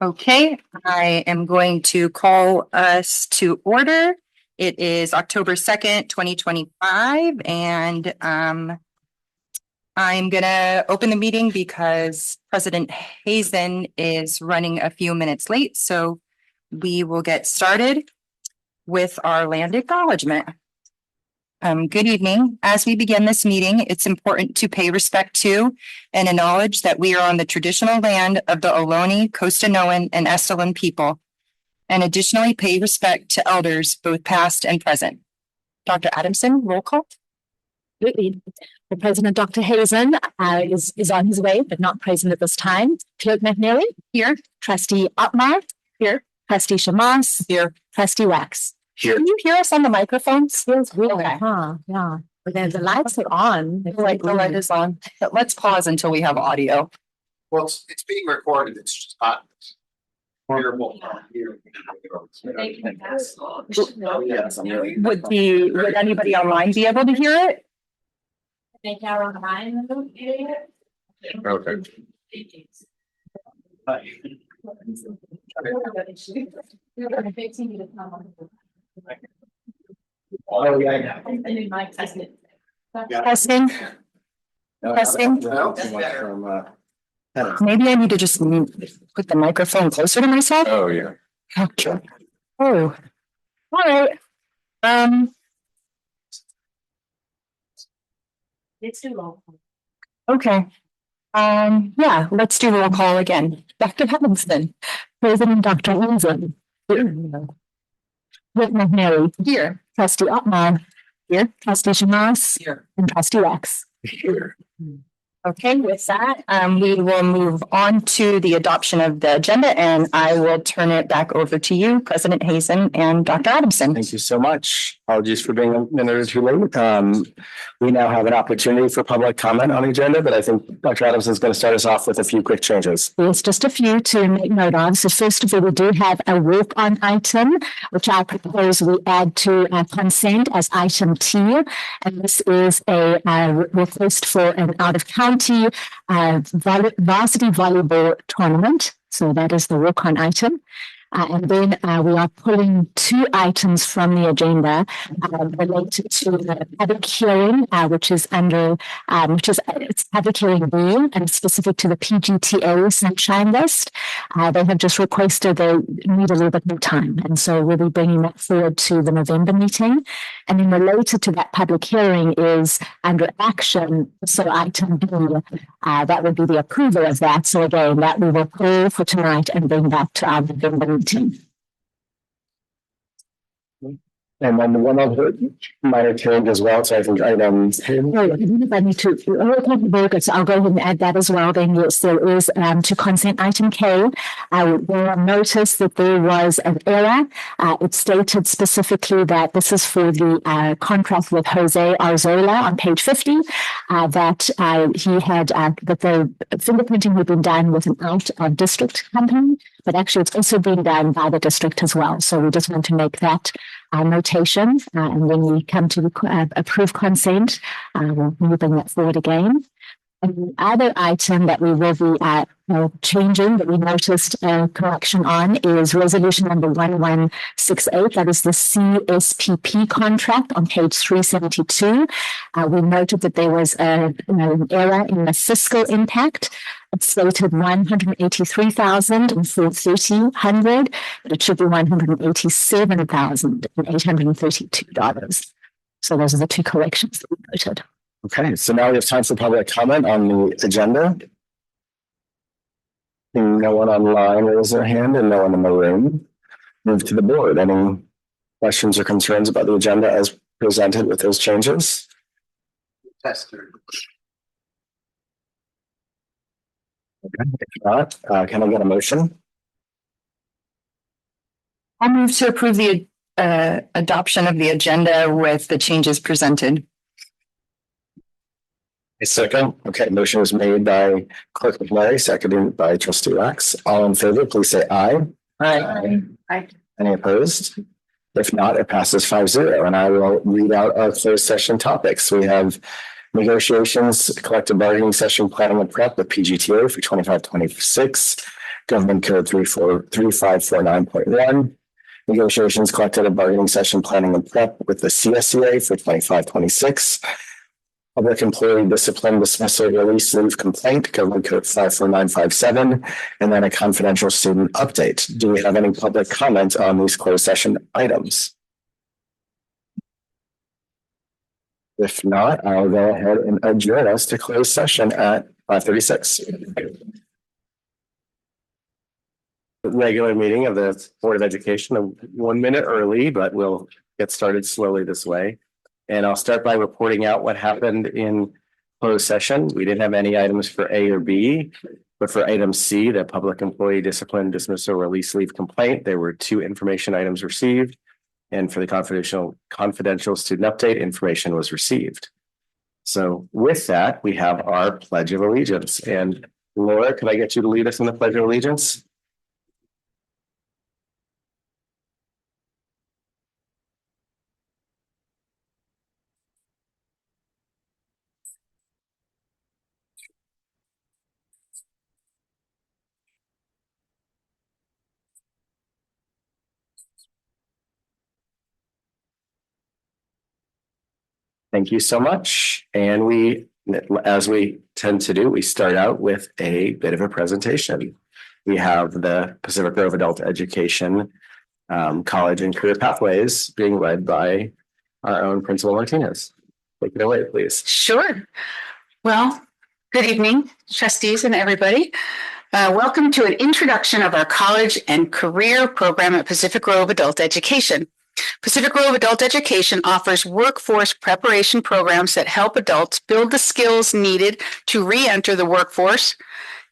Okay, I am going to call us to order. It is October 2nd, 2025, and I'm gonna open the meeting because President Hazen is running a few minutes late, so we will get started with our land acknowledgement. Good evening. As we begin this meeting, it's important to pay respect to and acknowledge that we are on the traditional land of the Ohlone, Costanoan, and Estillon people, and additionally pay respect to elders, both past and present. Dr. Adamson, roll call. Absolutely. The President, Dr. Hazen, is on his way, but not present at this time. Clerk McNally, here. Trustee Otmar, here. Trustee Shamas, here. Trustee Wax. Here. Can you hear us on the microphones? Feels weird, Okay. huh? Yeah. But then the lights are on. The light is on. But let's pause until we have audio. Well, it's being recorded. It's just not hearable here. Would anybody online be able to hear it? Think you're online. Okay. Oh, yeah. Testing. Testing. Maybe I need to just put the microphone closer to myself. Oh, yeah. Okay. Oh, all right. It's too long. Okay. Yeah, let's do roll call again. Dr. Hubbinston, President Dr. Hazen, here. Clerk McNally, Here. Trustee Otmar, Here. Trustee Shamas, Here. and Trustee Wax. Here. Okay, with that, we will move on to the adoption of the agenda, and I will turn it back over to you, President Hazen and Dr. Adamson. Thank you so much. Apologies for being a minute or two late. We now have an opportunity for public comment on the agenda, but I think Dr. Adamson is going to start us off with a few quick changes. There's just a few to make note of. So first of all, we do have a walk-on item, which I propose we add to consent as item T. And this is a request for an out-of-county varsity volleyball tournament. So that is the walk-on item. And then we are pulling two items from the agenda related to the public hearing, which is it's public hearing B and specific to the PGTA Sunshine List. They have just requested they need a little bit more time. And so we'll be bringing that forward to the November meeting. And then related to that public hearing is under action. So item B, that would be the approval of that. So again, that we will pull for tonight and bring back to our November meeting. And then one other minor change as well. So I think item 10. Oh, if I need to, I'll go ahead and add that as well. Then yes, there is to consent item K. We'll notice that there was an error. It stated specifically that this is for the contract with Jose Arzola on page 50. That he had that the fingerprinting had been done with an out of district company, but actually it's also been done by the district as well. So we just want to make that notation, and when we come to approve consent, we'll bring that forward again. And the other item that we will be changing that we noticed a correction on is resolution number 1168. That is the CSPP contract on page 372. We noted that there was an error in the fiscal impact. It stated 183,000 and 430, but it should be $187,832. So those are the two corrections that we noted. Okay, so now we have time for public comment on the agenda. No one online raise their hand and no one in the room. Move to the board. Any questions or concerns about the agenda as presented with those changes? Tester. Okay, if not, can I get a motion? I'll move to approve the adoption of the agenda with the changes presented. A second. Okay, motion was made by Clerk McNary, seconded by Trustee Wax. All in favor, please say aye. Aye. Any opposed? If not, it passes 5-0. And I will read out our closed session topics. We have negotiations, collective bargaining session, planning and prep with PGTA for 25-26. Government Code 3549.1. Negotiations, collective bargaining session planning and prep with the CSEA for 25-26. Public employee discipline dismissal release leave complaint, Government Code 54957, and then a confidential student update. Do we have any public comment on these closed session items? If not, I'll go ahead and adjourn us to closed session at 5:36. Regular meeting of the Board of Education, 1 minute early, but we'll get started slowly this way. And I'll start by reporting out what happened in closed session. We didn't have any items for A or B, but for item C, the public employee discipline dismissal release leave complaint, there were 2 information items received. And for the confidential student update, information was received. So with that, we have our Pledge of Allegiance. And Laura, could I get you to lead us in the Pledge of Allegiance? Thank you so much. And we, as we tend to do, we start out with a bit of a presentation. We have the Pacific Grove Adult Education College and Career Pathways being led by our own Principal Martinez. Take it away, please. Sure. Well, good evening, trustees and everybody. Welcome to an introduction of our college and career program at Pacific Grove Adult Education. Pacific Grove Adult Education offers workforce preparation programs that help adults build the skills needed to re-enter the workforce,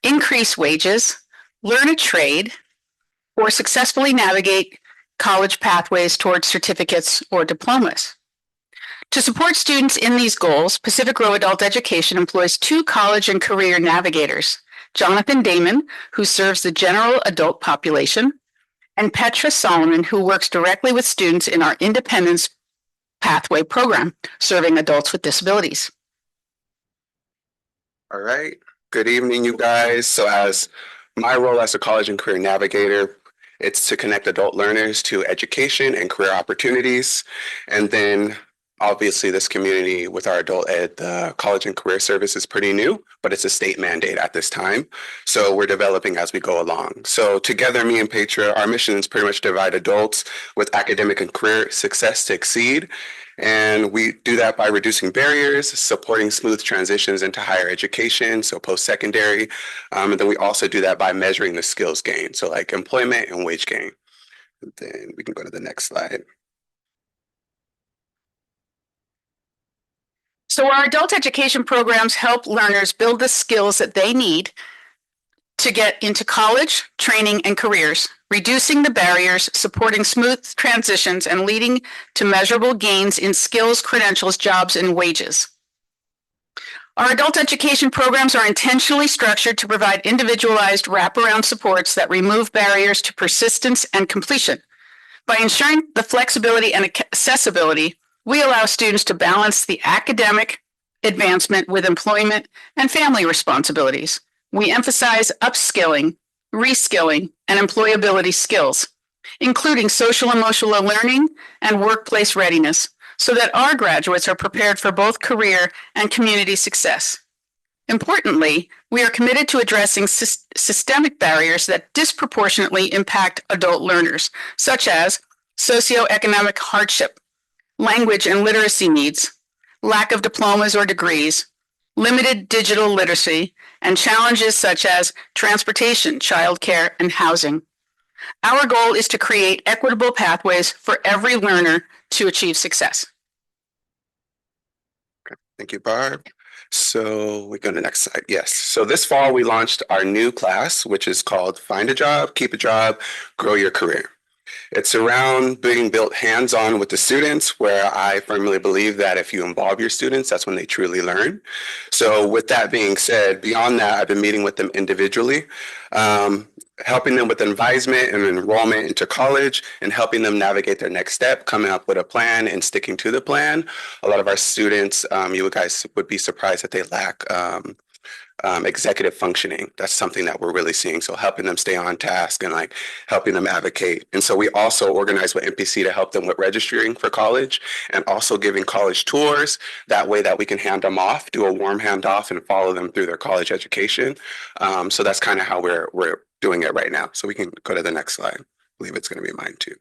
increase wages, learn a trade, or successfully navigate college pathways towards certificates or diplomas. To support students in these goals, Pacific Grove Adult Education employs 2 college and career navigators, Jonathan Damon, who serves the general adult population, and Petra Solomon, who works directly with students in our Independence Pathway program, serving adults with disabilities. All right. Good evening, you guys. So as my role as a college and career navigator, it's to connect adult learners to education and career opportunities. And then obviously this community with our adult ed, the college and career service is pretty new, but it's a state mandate at this time. So we're developing as we go along. So together, me and Petra, our mission is pretty much to provide adults with academic and career success to exceed. And we do that by reducing barriers, supporting smooth transitions into higher education, so post-secondary. And then we also do that by measuring the skills gain, so like employment and wage gain. And then we can go to the next slide. So our adult education programs help learners build the skills that they need to get into college, training, and careers, reducing the barriers, supporting smooth transitions, and leading to measurable gains in skills, credentials, jobs, and wages. Our adult education programs are intentionally structured to provide individualized wraparound supports that remove barriers to persistence and completion. By ensuring the flexibility and accessibility, we allow students to balance the academic advancement with employment and family responsibilities. We emphasize upskilling, reskilling, and employability skills, including social emotional learning and workplace readiness, so that our graduates are prepared for both career and community success. Importantly, we are committed to addressing systemic barriers that disproportionately impact adult learners, such as socioeconomic hardship, language and literacy needs, lack of diplomas or degrees, limited digital literacy, and challenges such as transportation, childcare, and housing. Our goal is to create equitable pathways for every learner to achieve success. Okay. Thank you, Barb. So we go to the next slide. Yes. So this fall, we launched our new class, which is called Find a Job, Keep a Job, Grow Your Career. It's around being built hands-on with the students, where I firmly believe that if you involve your students, that's when they truly learn. So with that being said, beyond that, I've been meeting with them individually, helping them with advisement and enrollment into college, and helping them navigate their next step, coming up with a plan and sticking to the plan. A lot of our students, you guys would be surprised that they lack executive functioning. That's something that we're really seeing. So helping them stay on task and like helping them advocate. And so we also organize with NPC to help them with registering for college and also giving college tours. That way that we can hand them off, do a warm handoff and follow them through their college education. So that's kind of how we're doing it right now. So we can go to the next slide. I believe it's going to be mine too.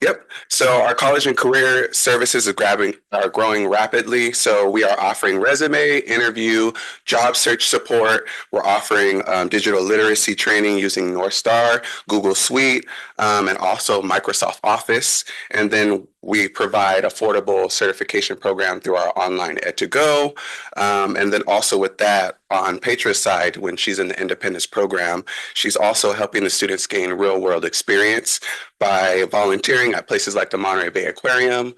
Yep. So our college and career services are growing rapidly. So we are offering resume, interview, job search support. We're offering digital literacy training using North Star, Google Suite, and also Microsoft Office. And then we provide affordable certification program through our online Ed2Go. And then also with that, on Petra's side, when she's in the independence program, she's also helping the students gain real world experience by volunteering at places like the Monterey Bay Aquarium,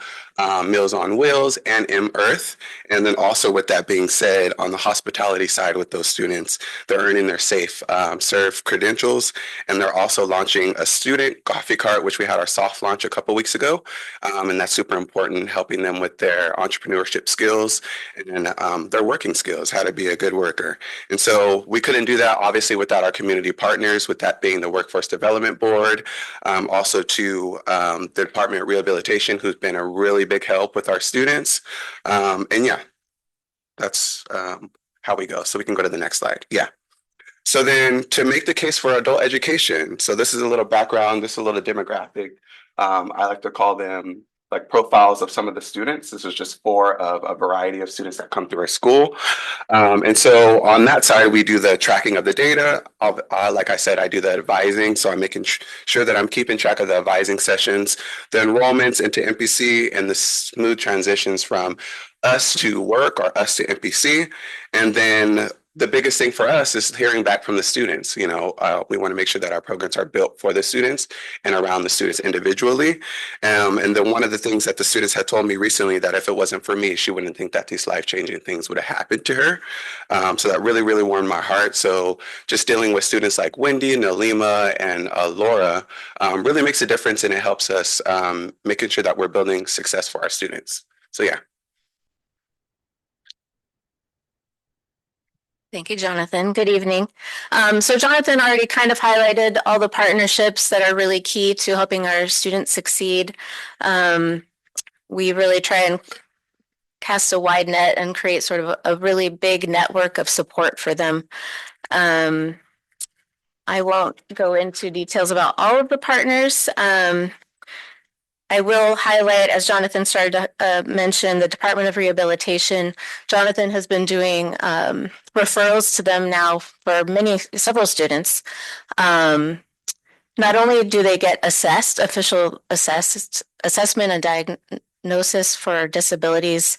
Meals on Wheels, and M-Earth. And then also with that being said, on the hospitality side with those students, they're earning their safe serve credentials. And they're also launching a student coffee cart, which we had our soft launch a couple weeks ago. And that's super important, helping them with their entrepreneurship skills and their working skills, how to be a good worker. And so we couldn't do that, obviously, without our community partners, with that being the Workforce Development Board, also to the Department of Rehabilitation, who's been a really big help with our students. And yeah, that's how we go. So we can go to the next slide. Yeah. So then to make the case for adult education, so this is a little background, this is a little demographic. I like to call them like profiles of some of the students. This is just 4 of a variety of students that come through our school. And so on that side, we do the tracking of the data. Like I said, I do the advising. So I'm making sure that I'm keeping track of the advising sessions, the enrollments into MPC, and the smooth transitions from us to work or us to MPC. And then the biggest thing for us is hearing back from the students. We want to make sure that our programs are built for the students and around the students individually. And then one of the things that the students had told me recently, that if it wasn't for me, she wouldn't think that these life-changing things would have happened to her. So that really, really warmed my heart. So just dealing with students like Wendy, Nalima, and Laura really makes a difference, and it helps us making sure that we're building success for our students. So yeah. Thank you, Jonathan. Good evening. So Jonathan already kind of highlighted all the partnerships that are really key to helping our students succeed. We really try and cast a wide net and create sort of a really big network of support for them. I won't go into details about all of the partners. I will highlight, as Jonathan started to mention, the Department of Rehabilitation. Jonathan has been doing referrals to them now for several students. Not only do they get official assessment and diagnosis for disabilities,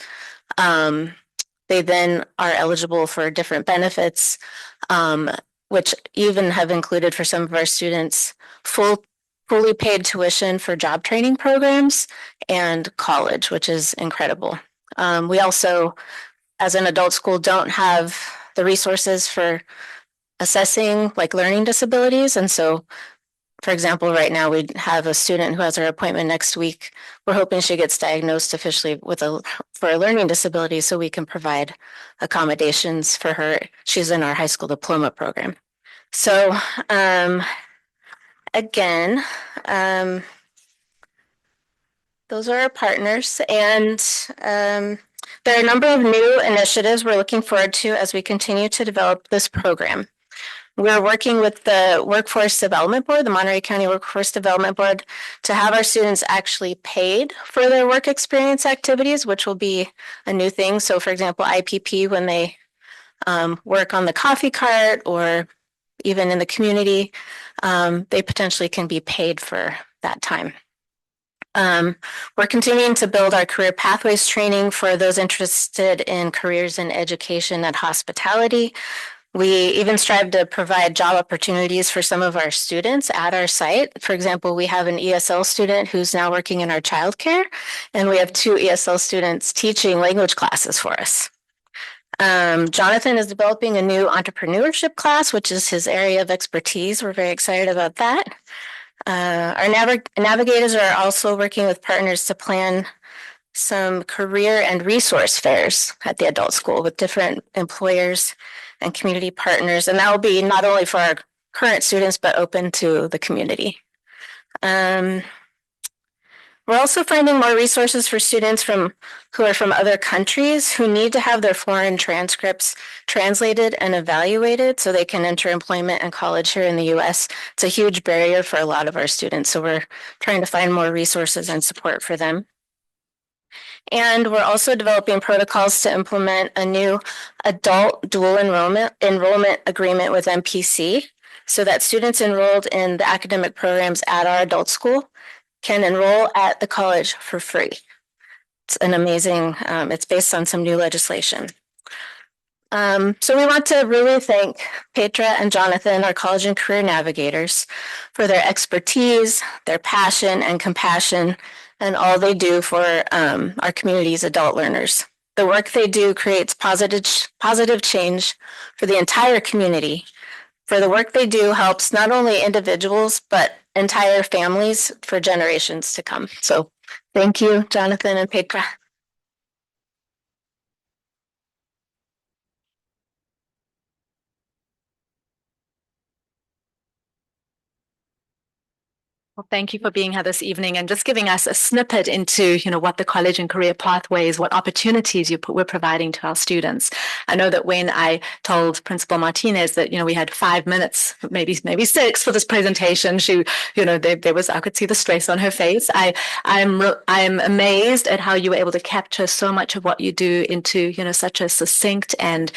they then are eligible for different benefits, which even have included for some of our students fully paid tuition for job training programs and college, which is incredible. We also, as an adult school, don't have the resources for assessing like learning disabilities. And so, for example, right now we have a student who has her appointment next week. We're hoping she gets diagnosed officially for a learning disability so we can provide accommodations for her. She's in our high school diploma program. So, again, those are our partners, and there are a number of new initiatives we're looking forward to as we continue to develop this program. We're working with the Workforce Development Board, the Monterey County Workforce Development Board, to have our students actually paid for their work experience activities, which will be a new thing. So, for example, IPP, when they work on the coffee cart or even in the community, they potentially can be paid for that time. We're continuing to build our career pathways training for those interested in careers in education and hospitality. We even strive to provide job opportunities for some of our students at our site. For example, we have an ESL student who's now working in our childcare, and we have 2 ESL students teaching language classes for us. Jonathan is developing a new entrepreneurship class, which is his area of expertise. We're very excited about that. Our navigators are also working with partners to plan some career and resource fairs at the adult school with different employers and community partners. And that will be not only for our current students, but open to the community. We're also finding more resources for students who are from other countries who need to have their foreign transcripts translated and evaluated so they can enter employment and college here in the US. It's a huge barrier for a lot of our students. So we're trying to find more resources and support for them. And we're also developing protocols to implement a new adult dual enrollment agreement with MPC so that students enrolled in the academic programs at our adult school can enroll at the college for free. It's an amazing, it's based on some new legislation. So we want to really thank Petra and Jonathan, our college and career navigators, for their expertise, their passion and compassion, and all they do for our community's adult learners. The work they do creates positive change for the entire community. For the work they do helps not only individuals, but entire families for generations to come. So thank you, Jonathan and Petra. Well, thank you for being here this evening and just giving us a snippet into, what the college and career pathways, what opportunities we're providing to our students. I know that when I told Principal Martinez that, we had 5 minutes, maybe 6 for this presentation, she, there was, I could see the stress on her face. I'm amazed at how you were able to capture so much of what you do into, such a succinct and,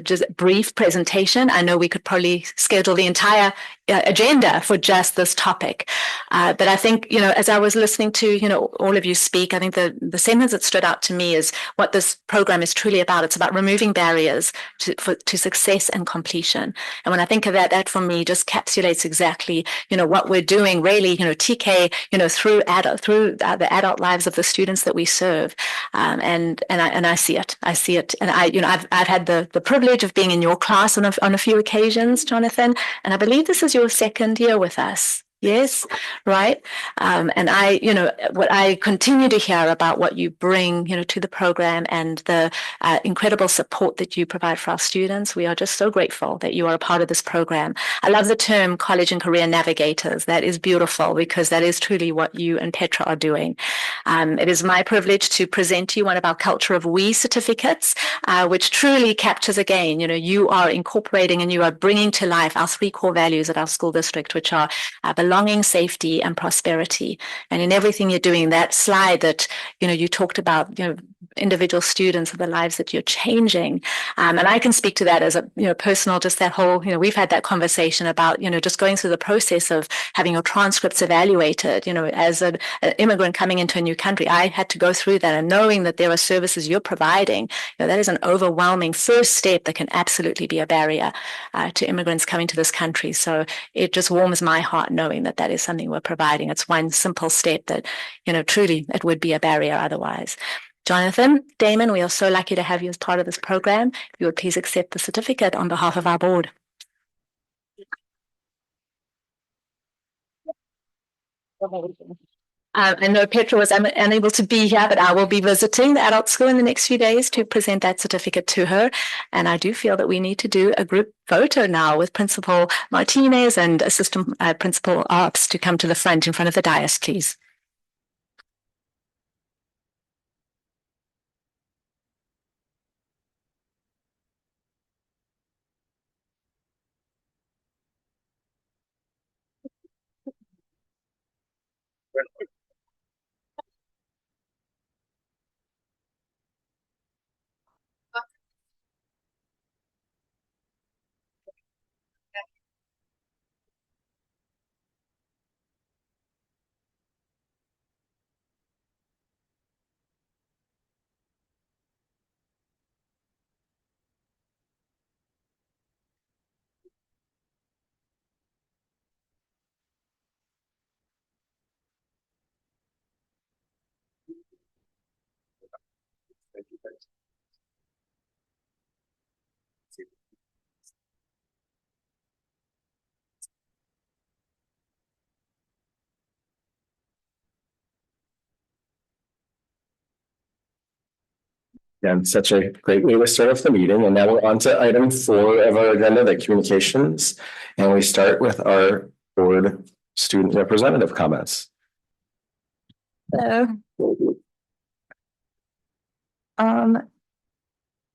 just brief presentation. I know we could probably schedule the entire agenda for just this topic. But I think, as I was listening to, all of you speak, I think the sentence that stood out to me is what this program is truly about. It's about removing barriers to success and completion. And when I think of that for me just encapsulates exactly, what we're doing really, TK, through the adult lives of the students that we serve. And I see it. I see it. And I've had the privilege of being in your class on a few occasions, Jonathan, and I believe this is your second year with us. Yes, right. And what I continue to hear about what you bring, to the program and the incredible support that you provide for our students. We are just so grateful that you are a part of this program. I love the term college and career navigators. That is beautiful because that is truly what you and Petra are doing. It is my privilege to present to you one of our Culture of We certificates, which truly captures again, you are incorporating and you are bringing to life our 3 core values at our school district, which are belonging, safety, and prosperity. And in everything you're doing, that slide that, you talked about, individual students and the lives that you're changing. And I can speak to that as a, personal, just that whole, we've had that conversation about, just going through the process of having your transcripts evaluated, as an immigrant coming into a new country. I had to go through that, and knowing that there are services you're providing, that is an overwhelming first step that can absolutely be a barrier to immigrants coming to this country. So it just warms my heart knowing that that is something we're providing. It's one simple step that, truly it would be a barrier otherwise. Jonathan, Damon, we are so lucky to have you as part of this program. If you would please accept the certificate on behalf of our board. I know Petra was unable to be here, but I will be visiting the adult school in the next few days to present that certificate to her. And I do feel that we need to do a group photo now with Principal Martinez and Assistant Principal Arps to come to the front in front of the dais, please. And such a great way to start off the meeting. And now we're on to item 4 of our agenda, the communications. And we start with our board student representative comments. Hello.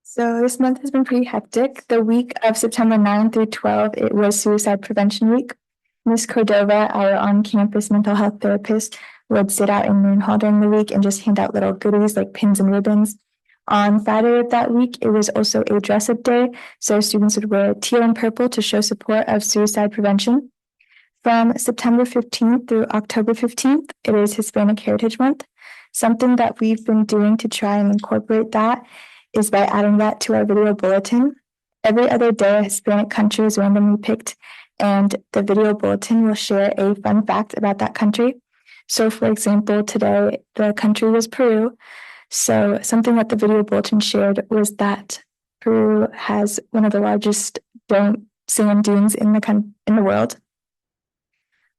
So this month has been pretty hectic. The week of September 9 through 12, it was Suicide Prevention Week. Miss Cordova, our on-campus mental health therapist, would sit out in Moon Hall during the week and just hand out little goodies like pins and ribbons. On Friday of that week, it was also a dress-up day, so students would wear teal and purple to show support of suicide prevention. From September 15th through October 15th, it is Hispanic Heritage Month. Something that we've been doing to try and incorporate that is by adding that to our video bulletin. Every other day, a Hispanic country is randomly picked, and the video bulletin will share a fun fact about that country. So, for example, today, the country was Peru. So something that the video bulletin shared was that Peru has one of the largest sand dunes in the world.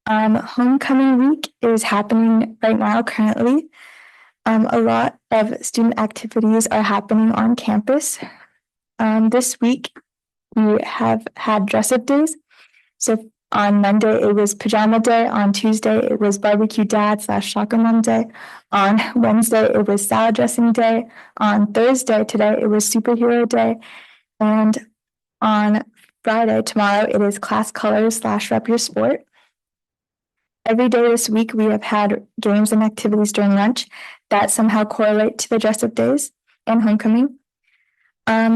Homecoming week is happening right now currently. A lot of student activities are happening on campus. This week, we have had dress-up days. So on Monday, it was pajama day. On Tuesday, it was barbecue dad / soccer mom day. On Wednesday, it was salad dressing day. On Thursday, today, it was superhero day. And on Friday, tomorrow, it is class colors / rep your sport. Every day this week, we have had games and activities during lunch that somehow correlate to the dress-up days and homecoming.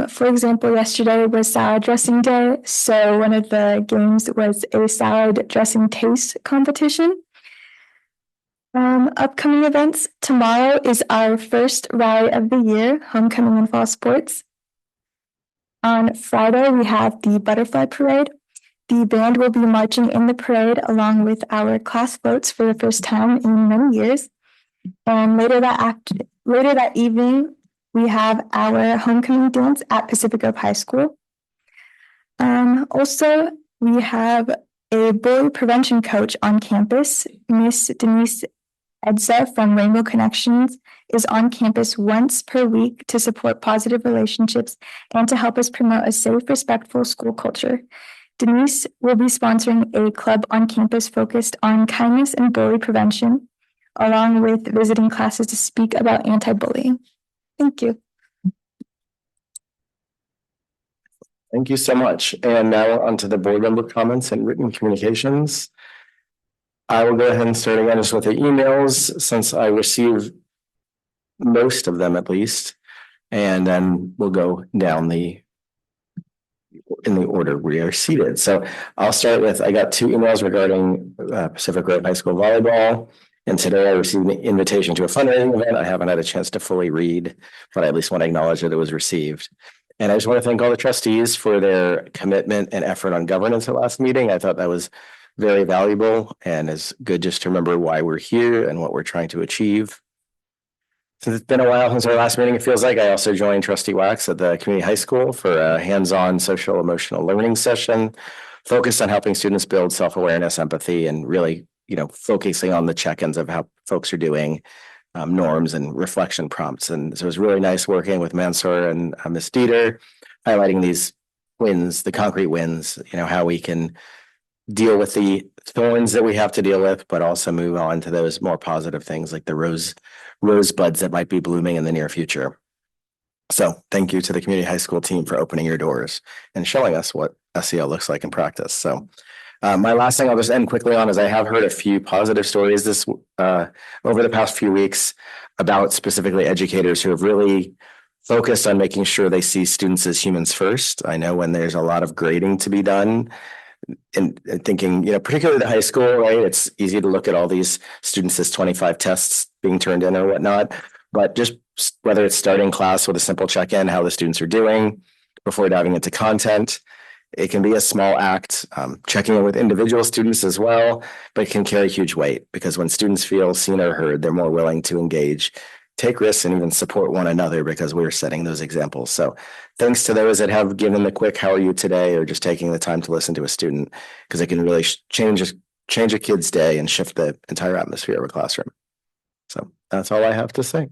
For example, yesterday was salad dressing day. So one of the games was a salad dressing taste competition. Upcoming events. Tomorrow is our first rally of the year, homecoming and fall sports. On Friday, we have the butterfly parade. The band will be marching in the parade along with our class floats for the first time in many years. And later that evening, we have our homecoming dance at Pacific Grove High School. Also, we have a bully prevention coach on campus. Miss Denise Edza from Rainbow Connections is on campus once per week to support positive relationships and to help us promote a safe, respectful school culture. Denise will be sponsoring a club on campus focused on kindness and bully prevention, along with visiting classes to speak about anti-bullying. Thank you. Thank you so much. And now onto the board member comments and written communications. I will go ahead and start again just with the emails since I received most of them at least. And then we'll go down in the order we are seated. So I'll start with, I got 2 emails regarding Pacific Grove High School volleyball. And today I received an invitation to a fundraising event. I haven't had a chance to fully read, but I at least want to acknowledge that it was received. And I just want to thank all the trustees for their commitment and effort on governance at last meeting. I thought that was very valuable and is good just to remember why we're here and what we're trying to achieve. Since it's been a while since our last meeting, it feels like I also joined Trustee Wax at the community high school for a hands-on social emotional learning session focused on helping students build self-awareness, empathy, and really, focusing on the check-ins of how folks are doing, norms and reflection prompts. And so it was really nice working with Mansour and Miss Dieter, highlighting these wins, the concrete wins, how we can deal with the thorns that we have to deal with, but also move on to those more positive things like the rosebuds that might be blooming in the near future. So thank you to the community high school team for opening your doors and showing us what SEL looks like in practice. So my last thing I'll just end quickly on is I have heard a few positive stories this over the past few weeks about specifically educators who have really focused on making sure they see students as humans first. I know when there's a lot of grading to be done and thinking, particularly the high school, right? It's easy to look at all these students as 25 tests being turned in or whatnot, but just whether it's starting class with a simple check-in, how the students are doing before diving into content. It can be a small act, checking in with individual students as well, but it can carry huge weight because when students feel seen or heard, they're more willing to engage, take risks, and even support one another because we're setting those examples. So thanks to those that have given the quick "how are you today" or just taking the time to listen to a student, because it can really change a kid's day and shift the entire atmosphere of a classroom. So that's all I have to say.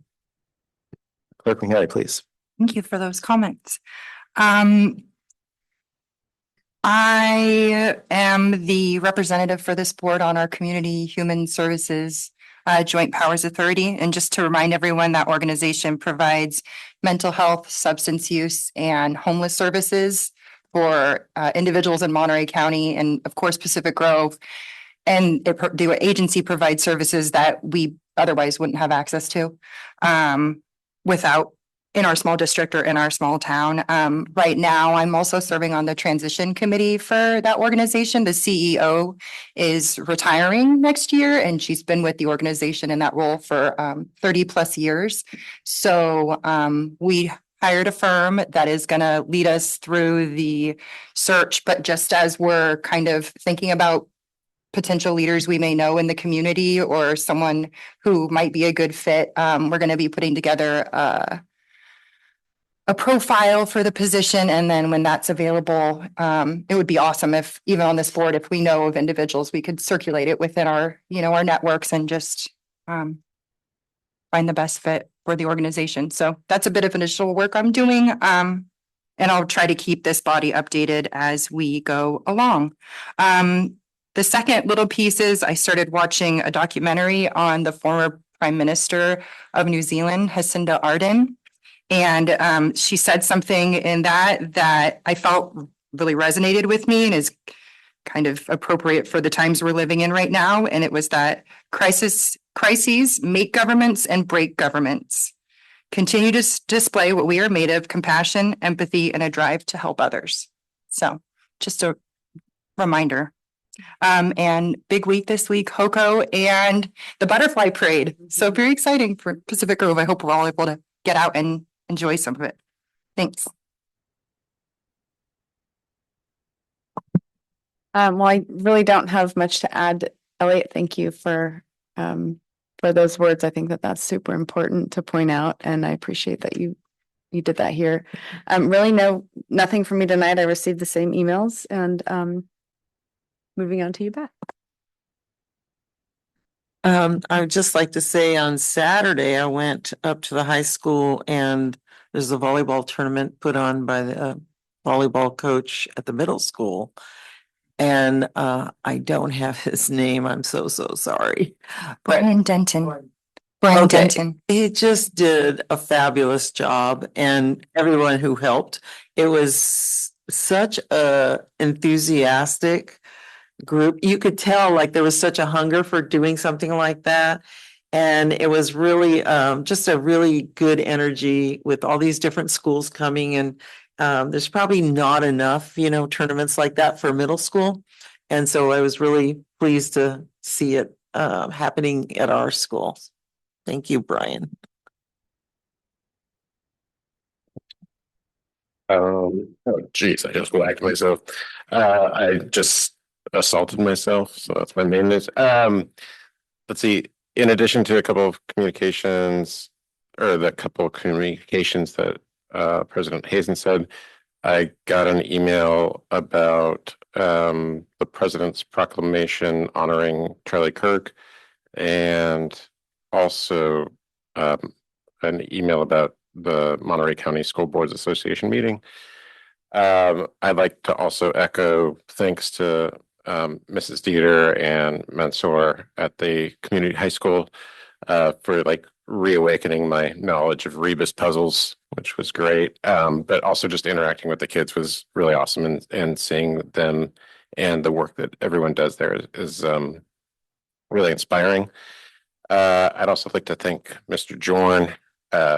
Clerk McHenry, please. Thank you for those comments. I am the representative for this board on our Community Human Services Joint Powers Authority. And just to remind everyone, that organization provides mental health, substance use, and homeless services for individuals in Monterey County and, of course, Pacific Grove. And the agency provides services that we otherwise wouldn't have access to without in our small district or in our small town. Right now, I'm also serving on the transition committee for that organization. The CEO is retiring next year, and she's been with the organization in that role for 30 plus years. So we hired a firm that is going to lead us through the search. But just as we're kind of thinking about potential leaders we may know in the community or someone who might be a good fit, we're going to be putting together a profile for the position. And then when that's available, it would be awesome if even on this board, if we know of individuals, we could circulate it within our, our networks and just find the best fit for the organization. So that's a bit of initial work I'm doing. And I'll try to keep this body updated as we go along. The second little piece is I started watching a documentary on the former Prime Minister of New Zealand, Jacinda Ardern. And she said something in that I felt really resonated with me and is kind of appropriate for the times we're living in right now. And it was that crises make governments and break governments. Continue to display what we are made of: compassion, empathy, and a drive to help others. So just a reminder. And big week this week, HOCO and the Butterfly Parade. So very exciting for Pacific Grove. I hope we're all able to get out and enjoy some of it. Thanks. Well, I really don't have much to add. Elliot, thank you for those words. I think that that's super important to point out, and I appreciate that you did that here. Really nothing for me tonight. I received the same emails, and moving on to you, Beth. I would just like to say on Saturday, I went up to the high school and there's a volleyball tournament put on by the volleyball coach at the middle school. And I don't have his name. I'm so sorry. Brian Denton. Brian Denton. He just did a fabulous job, and everyone who helped. It was such a enthusiastic group. You could tell like there was such a hunger for doing something like that. And it was really just a really good energy with all these different schools coming. And there's probably not enough, tournaments like that for middle school. And so I was really pleased to see it happening at our school. Thank you, Brian. Oh geez, I just whacked myself. I just assaulted myself, so that's my main news. Let's see. In addition to a couple of communications, or the couple of communications that President Hazen said, I got an email about the president's proclamation honoring Charlie Kirk, and also an email about the Monterey County School Boards Association meeting. I'd like to also echo thanks to Mrs. Dieter and Mansour at the community high school for like reawakening my knowledge of rebus puzzles, which was great. But also just interacting with the kids was really awesome, and seeing them and the work that everyone does there is really inspiring. I'd also like to thank Mr. Jorn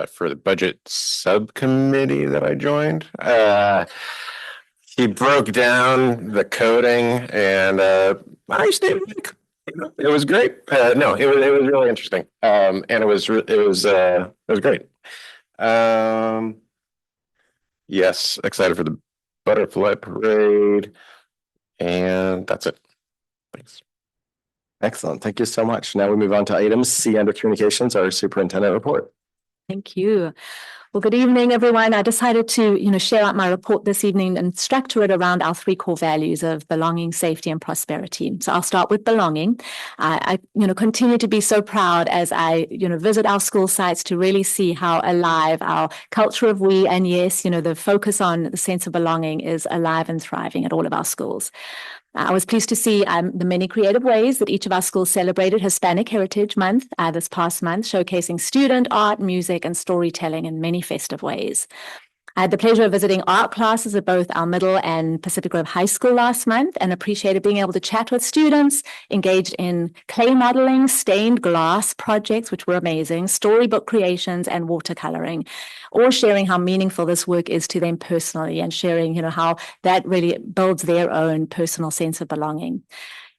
for the budget subcommittee that I joined. He broke down the coding, and I stayed awake. It was great. No, it was really interesting. And it was great. Yes, excited for the butterfly parade, and that's it. Thanks. Excellent. Thank you so much. Now we move on to items C under communications, our superintendent report. Thank you. Well, good evening, everyone. I decided to, share out my report this evening and structure it around our three core values of belonging, safety, and prosperity. So I'll start with belonging. I continue to be so proud as I, visit our school sites to really see how alive our culture of we and yes, the focus on the sense of belonging is alive and thriving at all of our schools. I was pleased to see the many creative ways that each of our schools celebrated Hispanic Heritage Month this past month, showcasing student art, music, and storytelling in many festive ways. I had the pleasure of visiting art classes at both our middle and Pacific Grove High School last month and appreciated being able to chat with students engaged in clay modeling, stained glass projects, which were amazing, storybook creations, and watercoloring, or sharing how meaningful this work is to them personally and sharing, how that really builds their own personal sense of belonging.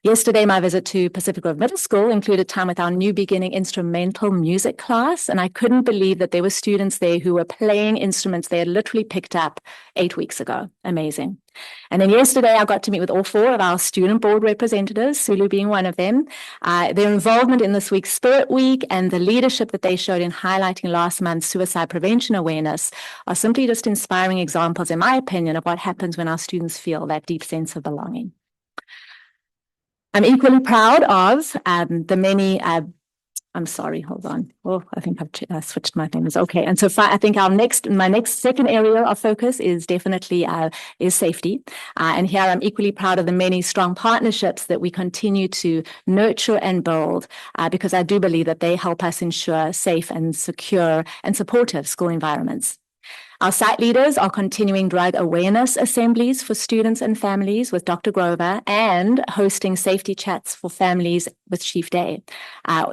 Yesterday, my visit to Pacific Grove Middle School included time with our new beginning instrumental music class, and I couldn't believe that there were students there who were playing instruments they had literally picked up 8 weeks ago. Amazing. And then yesterday, I got to meet with all 4 of our student board representatives, Sulu being one of them. Their involvement in this week's Spirit Week and the leadership that they showed in highlighting last month's suicide prevention awareness are simply just inspiring examples, in my opinion, of what happens when our students feel that deep sense of belonging. I'm equally proud of the many, I'm sorry, hold on. Oh, I think I've switched my things. Okay, and so I think my next second area of focus is definitely is safety. And here I'm equally proud of the many strong partnerships that we continue to nurture and build because I do believe that they help us ensure safe and secure and supportive school environments. Our site leaders are continuing drug awareness assemblies for students and families with Dr. Grover and hosting safety chats for families with Chief Day.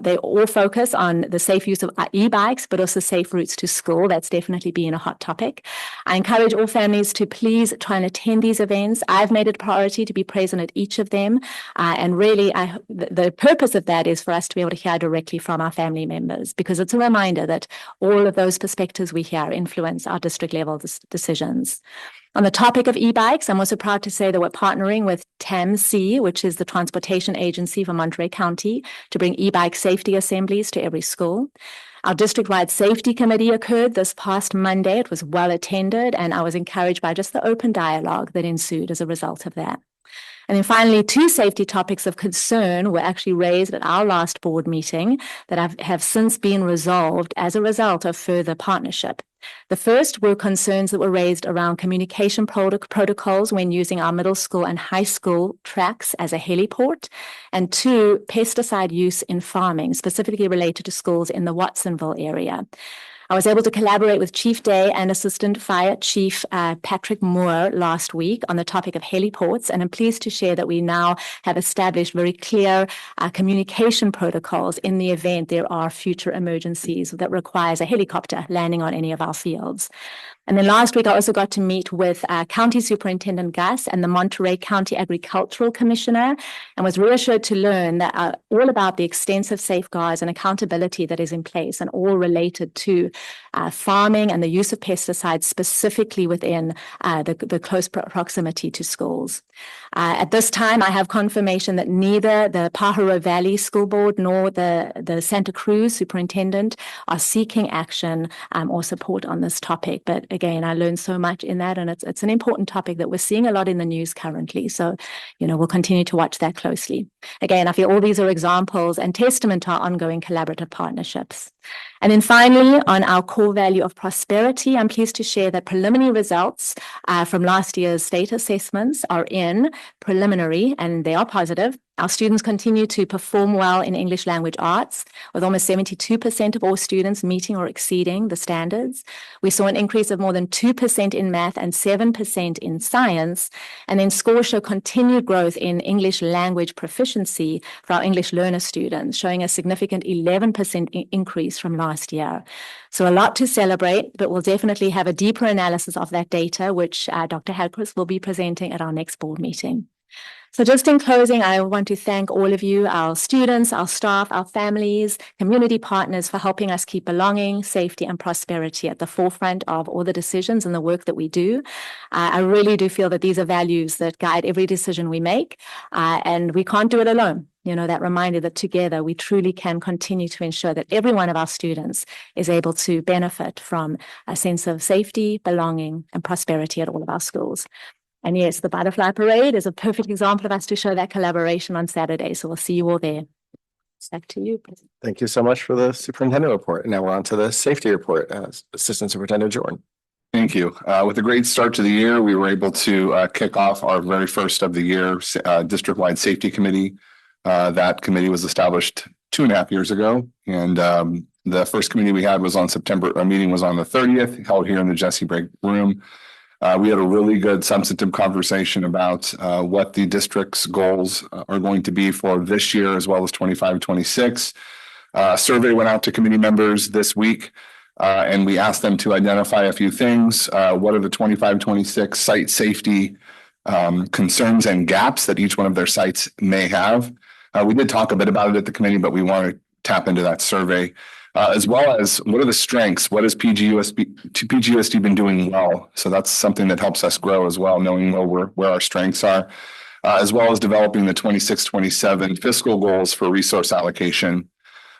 They all focus on the safe use of e-bikes, but also safe routes to school. That's definitely been a hot topic. I encourage all families to please try and attend these events. I've made it a priority to be present at each of them. And really, the purpose of that is for us to be able to hear directly from our family members, because it's a reminder that all of those perspectives we hear influence our district level decisions. On the topic of e-bikes, I'm also proud to say that we're partnering with TAMC, which is the transportation agency for Monterey County, to bring e-bike safety assemblies to every school. Our district-wide safety committee occurred this past Monday. It was well attended, and I was encouraged by just the open dialogue that ensued as a result of that. And then finally, 2 safety topics of concern were actually raised at our last board meeting that have since been resolved as a result of further partnership. The first were concerns that were raised around communication protocols when using our middle school and high school tracks as a heliport, and 2, pesticide use in farming, specifically related to schools in the Watsonville area. I was able to collaborate with Chief Day and Assistant Fire Chief Patrick Moore last week on the topic of heliports, and I'm pleased to share that we now have established very clear communication protocols in the event there are future emergencies that requires a helicopter landing on any of our fields. And then last week, I also got to meet with County Superintendent Gus and the Monterey County Agricultural Commissioner, and was reassured to learn that all about the extensive safeguards and accountability that is in place, and all related to farming and the use of pesticides, specifically within the close proximity to schools. At this time, I have confirmation that neither the Pajaro Valley School Board nor the Santa Cruz Superintendent are seeking action or support on this topic. But again, I learned so much in that, and it's an important topic that we're seeing a lot in the news currently. So, we'll continue to watch that closely. Again, I feel all these are examples and testament to our ongoing collaborative partnerships. And then finally, on our core value of prosperity, I'm pleased to share that preliminary results from last year's state assessments are in preliminary, and they are positive. Our students continue to perform well in English language arts, with almost 72% of all students meeting or exceeding the standards. We saw an increase of more than 2% in math and 7% in science. And then scores show continued growth in English language proficiency for our English learner students, showing a significant 11% increase from last year. So a lot to celebrate, but we'll definitely have a deeper analysis of that data, which Dr. Hadquist will be presenting at our next board meeting. So just in closing, I want to thank all of you, our students, our staff, our families, community partners, for helping us keep belonging, safety, and prosperity at the forefront of all the decisions and the work that we do. I really do feel that these are values that guide every decision we make, and we can't do it alone. that reminder that together we truly can continue to ensure that every one of our students is able to benefit from a sense of safety, belonging, and prosperity at all of our schools. And yes, the butterfly parade is a perfect example of us to show that collaboration on Saturday. So we'll see you all there. Back to you. Thank you so much for the superintendent report. Now we're on to the safety report. Assistant Superintendent Jordan. Thank you. With a great start to the year, we were able to kick off our very first of the year district-wide safety committee. That committee was established 2.5 years ago, and the first committee we had was on our meeting was on the 30th, held here in the Jesse Break room. We had a really good substantive conversation about what the district's goals are going to be for this year as well as 25-26. Survey went out to committee members this week, and we asked them to identify a few things. What are the 25-26 site safety concerns and gaps that each one of their sites may have? We did talk a bit about it at the committee, but we want to tap into that survey, as well as what are the strengths? What has PGUSD been doing well? So that's something that helps us grow as well, knowing where our strengths are, as well as developing the 26-27 fiscal goals for resource allocation.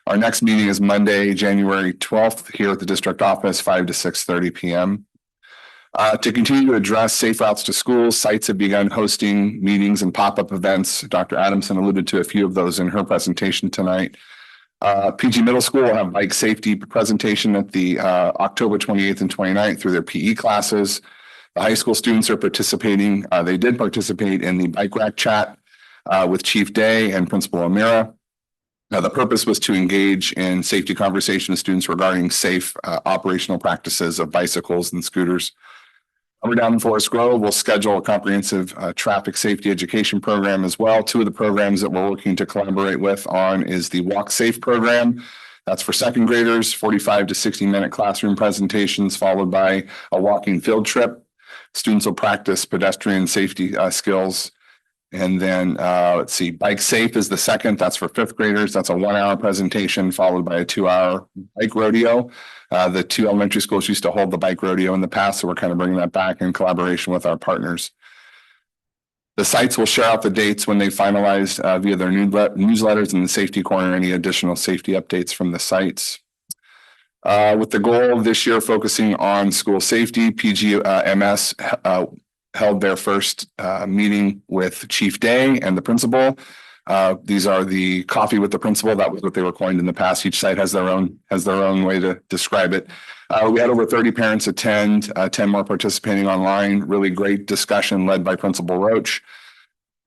Our next meeting is Monday, January 12th, here at the district office, 5 to 6:30 p.m. To continue to address safe routes to schools, sites have begun hosting meetings and pop-up events. Dr. Adamson alluded to a few of those in her presentation tonight. PG Middle School will have bike safety presentation at the October 28th and 29th through their PE classes. The high school students are participating. They did participate in the bike rack chat with Chief Day and Principal O'Meara. The purpose was to engage in safety conversation with students regarding safe operational practices of bicycles and scooters. We're down in Forest Grove. We'll schedule a comprehensive traffic safety education program as well. Two of the programs that we're looking to collaborate with on is the Walk Safe program. That's for second graders, 45 to 60-minute classroom presentations, followed by a walking field trip. Students will practice pedestrian safety skills. And then let's see, Bike Safe is the second. That's for fifth graders. That's a 1-hour presentation followed by a 2-hour bike rodeo. The two elementary schools used to hold the bike rodeo in the past, so we're kind of bringing that back in collaboration with our partners. The sites will share out the dates when they finalize via their newsletters in the safety corner, any additional safety updates from the sites. With the goal of this year focusing on school safety, PGMS held their first meeting with Chief Day and the principal. These are the coffee with the principal. That was what they were coined in the past. Each site has their own way to describe it. We had over 30 parents attend, 10 more participating online. Really great discussion led by Principal Roach.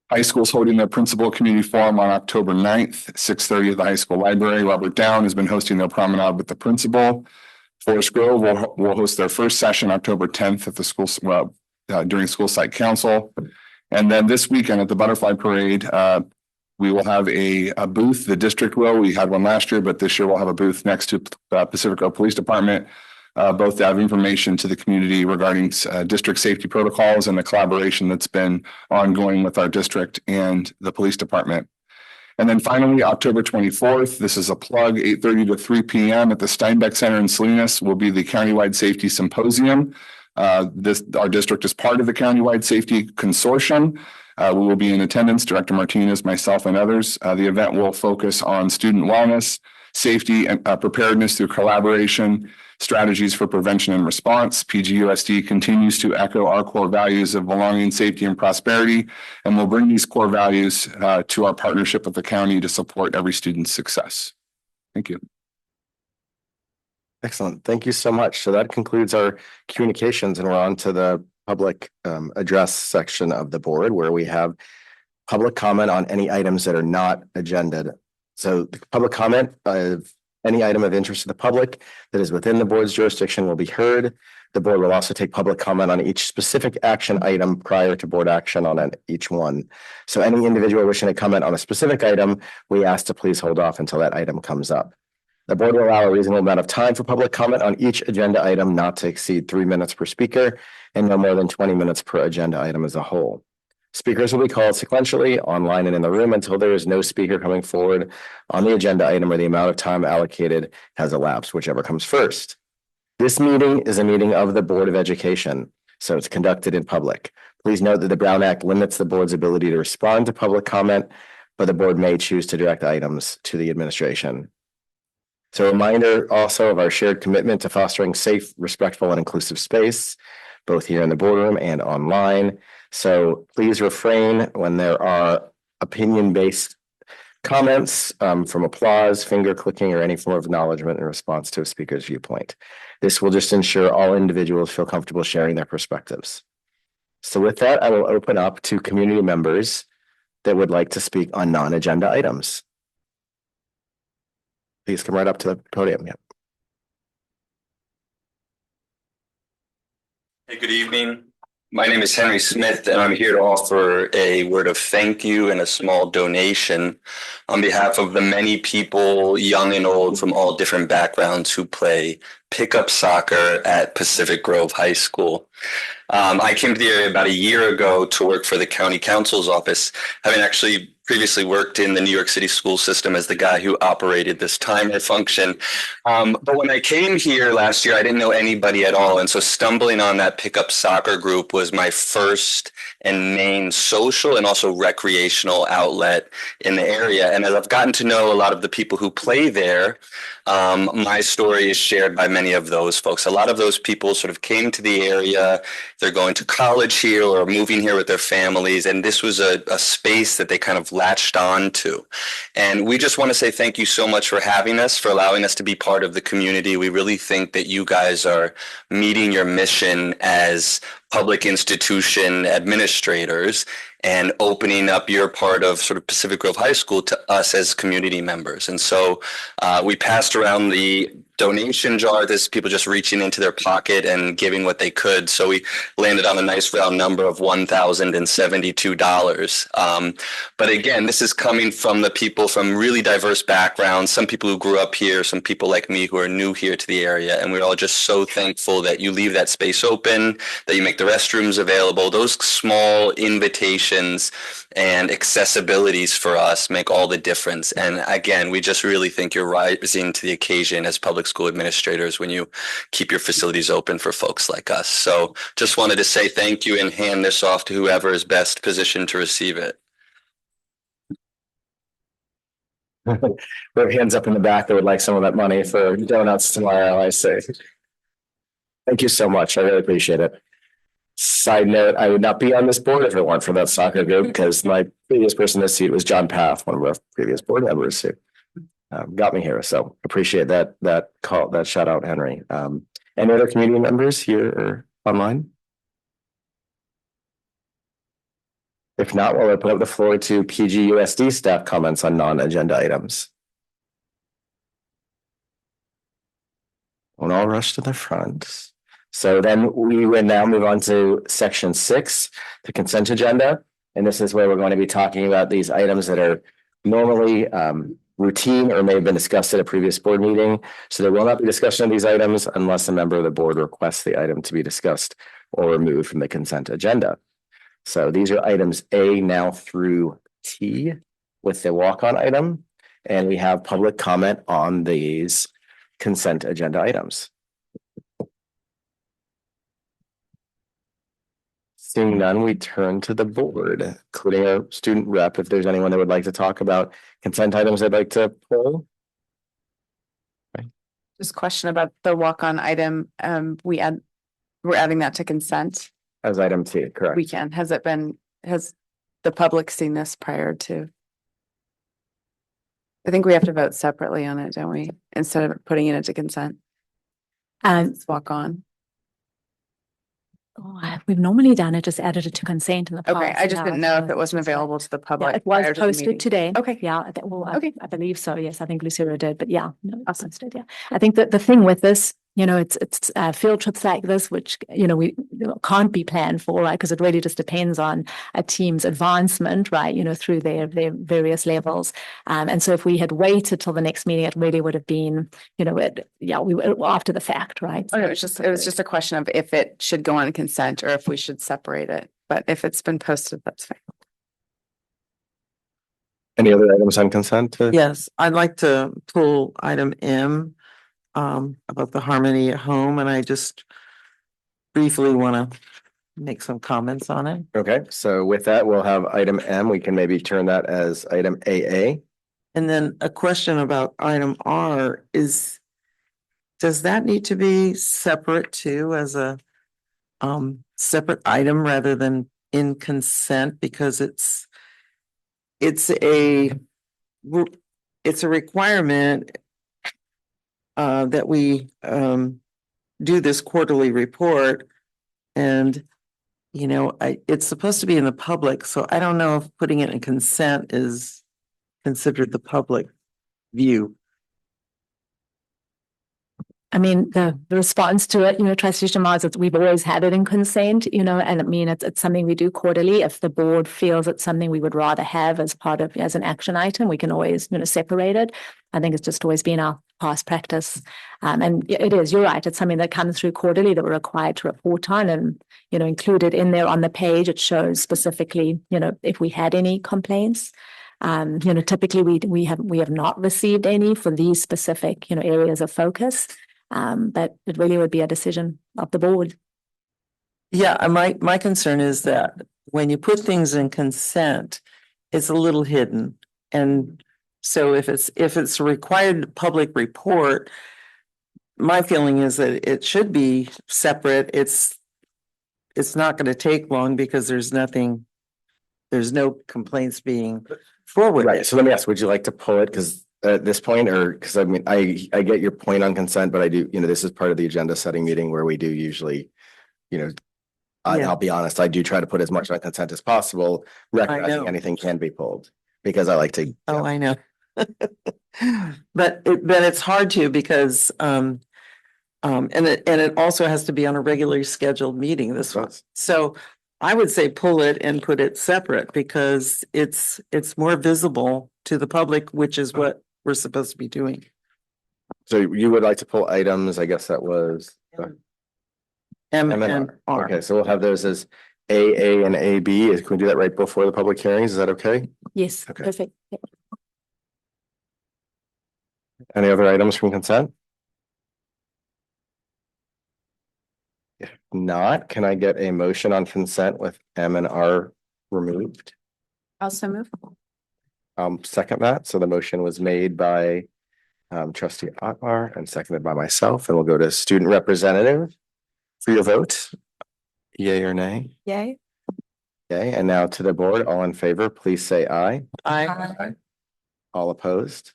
High school's holding their principal community forum on October 9th, 6:30 at the high school library. Robert Down has been hosting their promenade with the principal. Forest Grove will host their first session October 10th at the school, during school site council. And then this weekend at the Butterfly Parade, we will have a booth. The district will. We had one last year, but this year we'll have a booth next to Pacific Grove Police Department, both to have information to the community regarding district safety protocols and the collaboration that's been ongoing with our district and the police department. And then finally, October 24th, this is a plug, 8:30 to 3 p.m. at the Steinbeck Center in Salinas will be the Countywide Safety Symposium. Our district is part of the Countywide Safety Consortium. We will be in attendance, Director Martinez, myself, and others. The event will focus on student wellness, safety, and preparedness through collaboration, strategies for prevention and response. PGUSD continues to echo our core values of belonging, safety, and prosperity, and we'll bring these core values to our partnership with the county to support every student's success. Thank you. Excellent. Thank you so much. So that concludes our communications, and we're on to the public address section of the board, where we have public comment on any items that are not agended. So the public comment of any item of interest to the public that is within the board's jurisdiction will be heard. The board will also take public comment on each specific action item prior to board action on each one. So any individual wishing to comment on a specific item, we ask to please hold off until that item comes up. The board will allow a reasonable amount of time for public comment on each agenda item, not to exceed 3 minutes per speaker and no more than 20 minutes per agenda item as a whole. Speakers will be called sequentially online and in the room until there is no speaker coming forward on the agenda item or the amount of time allocated has elapsed, whichever comes first. This meeting is a meeting of the Board of Education, so it's conducted in public. Please note that the Brown Act limits the board's ability to respond to public comment but the board may choose to direct items to the administration. So a reminder also of our shared commitment to fostering safe, respectful, and inclusive space, both here in the boardroom and online. So please refrain when there are opinion-based comments from applause, finger clicking, or any form of acknowledgement in response to a speaker's viewpoint. This will just ensure all individuals feel comfortable sharing their perspectives. So with that, I will open up to community members that would like to speak on non-agenda items. Please come right up to the podium. Yeah. Hey, good evening. My name is Henry Smith, and I'm here to offer a word of thank you and a small donation on behalf of the many people, young and old, from all different backgrounds who play pickup soccer at Pacific Grove High School. I came to the area about a year ago to work for the county council's office, having actually previously worked in the New York City school system as the guy who operated this timer function. But when I came here last year, I didn't know anybody at all. And so stumbling on that pickup soccer group was my first and main social and also recreational outlet in the area. And as I've gotten to know a lot of the people who play there, my story is shared by many of those folks. A lot of those people sort of came to the area, they're going to college here or moving here with their families. And this was a space that they kind of latched on to. And we just want to say thank you so much for having us, for allowing us to be part of the community. We really think that you guys are meeting your mission as public institution administrators and opening up your part of sort of Pacific Grove High School to us as community members. And so we passed around the donation jar. This people just reaching into their pocket and giving what they could. So we landed on a nice round number of $1,072. But again, this is coming from the people from really diverse backgrounds, some people who grew up here, some people like me who are new here to the area. And we're all just so thankful that you leave that space open, that you make the restrooms available. Those small invitations and accessibilities for us make all the difference. And again, we just really think you're rising to the occasion as public school administrators when you keep your facilities open for folks like us. So just wanted to say thank you and hand this off to whoever is best positioned to receive it. We have hands up in the back that would like some of that money for donuts tomorrow, I say. Thank you so much. I really appreciate it. Side note, I would not be on this board if it weren't for that soccer group, because my previous person in this seat was John Path, one of our previous board members who got me here. So appreciate that call, that shout out, Henry. Any other community members here or online? If not, we'll open up the floor to PGUSD staff comments on non-agenda items. We'll all rush to the front. So then we will now move on to section 6, the consent agenda. And this is where we're going to be talking about these items that are normally routine or may have been discussed at a previous board meeting. So there will not be discussion of these items unless a member of the board requests the item to be discussed or removed from the consent agenda. So these are items A now through T with the walk-on item. And we have public comment on these consent agenda items. Seeing none, we turn to the board, including our student rep. If there's anyone that would like to talk about consent items they'd like to pull. Just question about the walk-on item. We're adding that to consent. As item T, correct. We can. Has the public seen this prior to? I think we have to vote separately on it, don't we? Instead of putting it into consent. Let's walk on. We've normally done it, just added it to consent in the past. Okay, I just didn't know if it wasn't available to the public. It was prior to the posted meeting. today. Okay. Yeah, Okay. I believe so. Yes, I think Lucero did, but yeah, no, it's posted. Yeah, I think that the thing with this, it's field trips like this, which, we can't be planned for, right? Because it really just depends on a team's advancement, right? Through their various levels. And so if we had waited till the next meeting, it really would have been, we were after the fact, right? Oh, no, it was just a question of if it should go on consent or if we should separate it. But if it's been posted, that's fine. Any other items on consent? Yes, I'd like to pull item M about the Harmony at Home, and I just briefly want to make some comments on it. Okay, so with that, we'll have item M. We can maybe turn that as item AA. And then a question about item R is, does that need to be separate too as a separate item rather than in consent? Because it's a requirement that we do this quarterly report, and it's supposed to be in the public, so I don't know if putting it in consent is considered the public view. I mean, the response to it, trustee Shahmaz, is we've always had it in consent, and I mean, it's something we do quarterly. If the board feels it's something we would rather have as an action item, we can always, separate it. I think it's just always been our past practice. And it is, you're right, it's something that comes through quarterly that we're required to report on, and, included in there on the page, it shows specifically, if we had any complaints. Typically we have not received any for these specific, areas of focus. But it really would be a decision of the board. Yeah, my concern is that when you put things in consent, it's a little hidden. And so if it's a required public report, my feeling is that it should be separate. It's not going to take long because there's no complaints being forwarded. Right, so let me ask, would you like to pull it? Because at this point, or because I mean, I get your point on consent, but I do, this is part of the agenda setting meeting where we do usually, I'll be honest, I do try to put as much on consent as possible, recognizing anything can be pulled, because I like to. Oh, I know. But it's hard to, because and it also has to be on a regularly scheduled meeting, this one. So I would say pull it and put it separate, because it's more visible to the public, which is what we're supposed to be doing. So you would like to pull items, I guess that was. M and R. Okay, so we'll have those as AA and AB. Can we do that right before the public hearings? Is that okay? Yes, Okay. perfect. Any other items from consent? If not, can I get a motion on consent with M and R removed? Also move. Second that. So the motion was made by trustee Akbar and seconded by myself, and we'll go to student representative for your vote. Yay or nay? Yay. Okay, and now to the board, all in favor, please say aye. Aye. All opposed?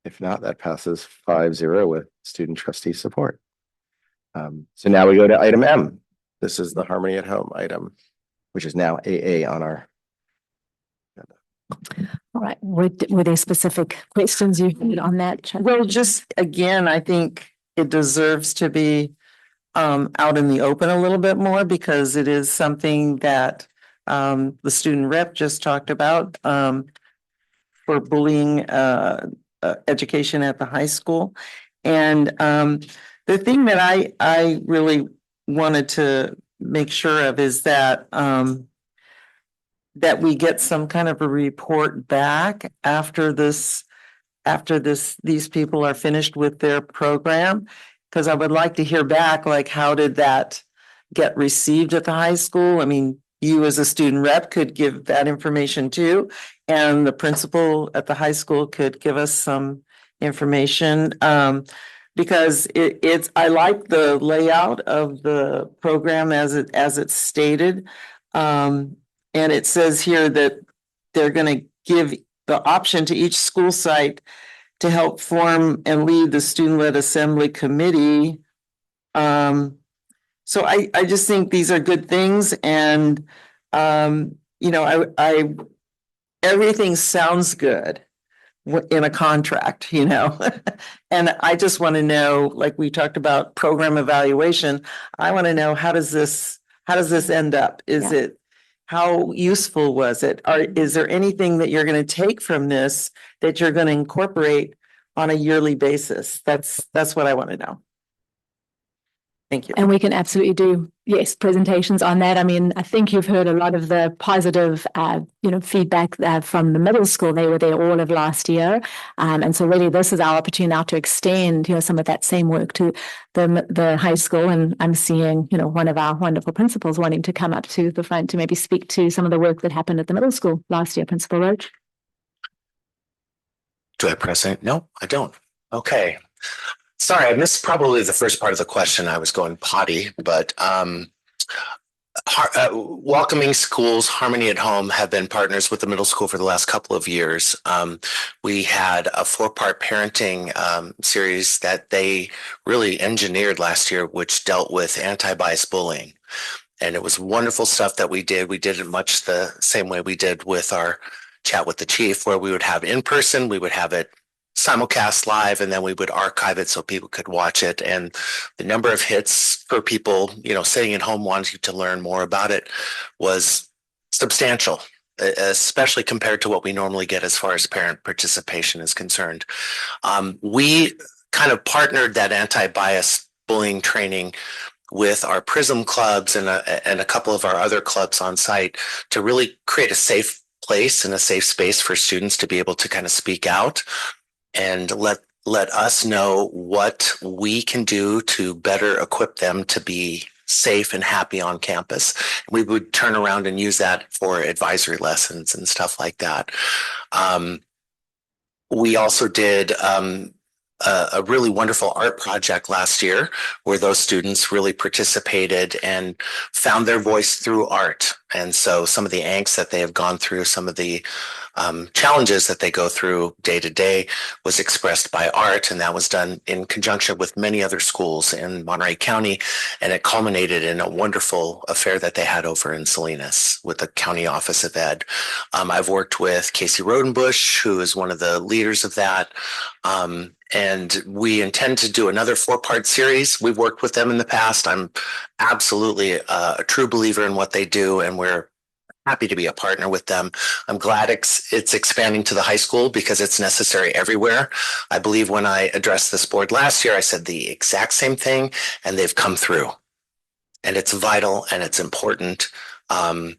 If not, that passes 5-0 with student trustee support. So now we go to item M. This is the Harmony at Home item, which is now AA on our. All right, were there specific questions you had on that? Well, just again, I think it deserves to be out in the open a little bit more, because it is something that the student rep just talked about for bullying education at the high school. And the thing that I really wanted to make sure of is that that we get some kind of a report back after these people are finished with their program. Because I would like to hear back, like, how did that get received at the high school? I mean, you as a student rep could give that information too, and the principal at the high school could give us some information. Because I like the layout of the program as it's stated. And it says here that they're going to give the option to each school site to help form and lead the student-led assembly committee. So I just think these are good things, and everything sounds good in a contract, and I just want to know, like we talked about program evaluation, I want to know, how does this end up? Is it, how useful was it? Or is there anything that you're going to take from this that you're going to incorporate on a yearly basis? That's what I want to know. Thank you. And we can absolutely do, yes, presentations on that. I mean, I think you've heard a lot of the positive, feedback from the middle school. They were there all of last year. And so really this is our opportunity now to extend, some of that same work to the high school. And I'm seeing, one of our wonderful principals wanting to come up to the front to maybe speak to some of the work that happened at the middle school last year, Principal Roach. Do I press it? No, I don't. Okay. Sorry, I missed probably the first part of the question. I was going potty, but welcoming schools, Harmony at Home have been partners with the middle school for the last couple of years. We had a 4-part parenting series that they really engineered last year, which dealt with anti-bias bullying. And it was wonderful stuff that we did. We did it much the same way we did with our chat with the chief, where we would have in person, we would have it simulcast live, and then we would archive it so people could watch it. And the number of hits for people, sitting at home wanting to learn more about it was substantial, especially compared to what we normally get as far as parent participation is concerned. We kind of partnered that anti-bias bullying training with our PRISM clubs and a couple of our other clubs on site to really create a safe place and a safe space for students to be able to kind of speak out and let us know what we can do to better equip them to be safe and happy on campus. We would turn around and use that for advisory lessons and stuff like that. We also did a really wonderful art project last year where those students really participated and found their voice through art. And so some of the angst that they have gone through, some of the challenges that they go through day to day was expressed by art. And that was done in conjunction with many other schools in Monterey County. And it culminated in a wonderful affair that they had over in Salinas with the County Office of Ed. I've worked with Casey Rodenbush, who is one of the leaders of that. And we intend to do another 4-part series. We've worked with them in the past. I'm absolutely a true believer in what they do, and we're happy to be a partner with them. I'm glad it's expanding to the high school because it's necessary everywhere. I believe when I addressed this board last year, I said the exact same thing, and they've come through. And it's vital and it's important. And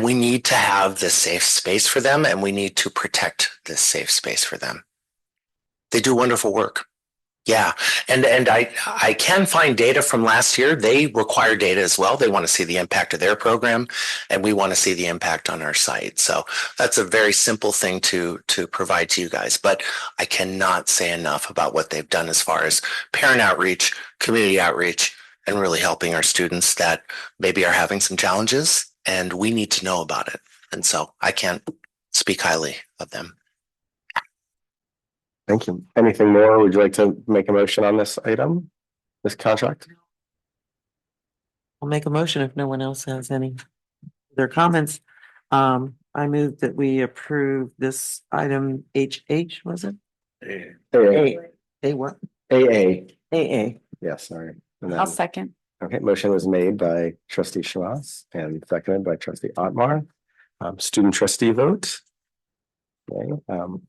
we need to have this safe space for them, and we need to protect this safe space for them. They do wonderful work. Yeah. And I can find data from last year. They require data as well. They want to see the impact of their program, and we want to see the impact on our site. So that's a very simple thing to provide to you guys, but I cannot say enough about what they've done as far as parent outreach, community outreach, and really helping our students that maybe are having some challenges, and we need to know about it. And so I can't speak highly of them. Thank you. Anything more? Would you like to make a motion on this item, this contract? I'll make a motion if no one else has any other comments. I move that we approve this item HH, was it? A what? AA. Yes, sorry. And I'll then, second. okay, motion was made by trustee Schwartz and seconded by trustee Otmar. Student trustee vote. Okay,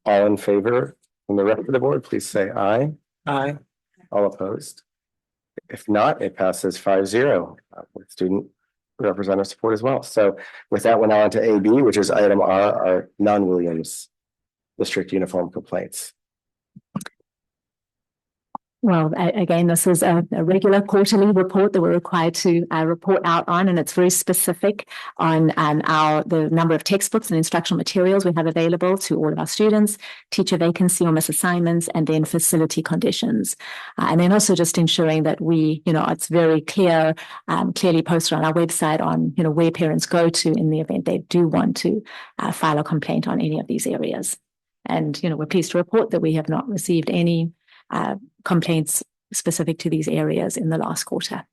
all in favor from the rest of the board, please say aye. Aye. All opposed? If not, it passes 5-0 with student representative support as well. So with that, we're now on to AB, which is item R, our non-Williams district uniform complaints. Well, again, this is a regular quarterly report that we're required to report out on, and it's very specific on the number of textbooks and instructional materials we have available to all of our students, teacher vacancy or misassignments, and then facility conditions. And then also just ensuring that it's very clear, clearly posted on our website on, where parents go to in the event they do want to file a complaint on any of these areas. And, we're pleased to report that we have not received any complaints specific to these areas in the last quarter.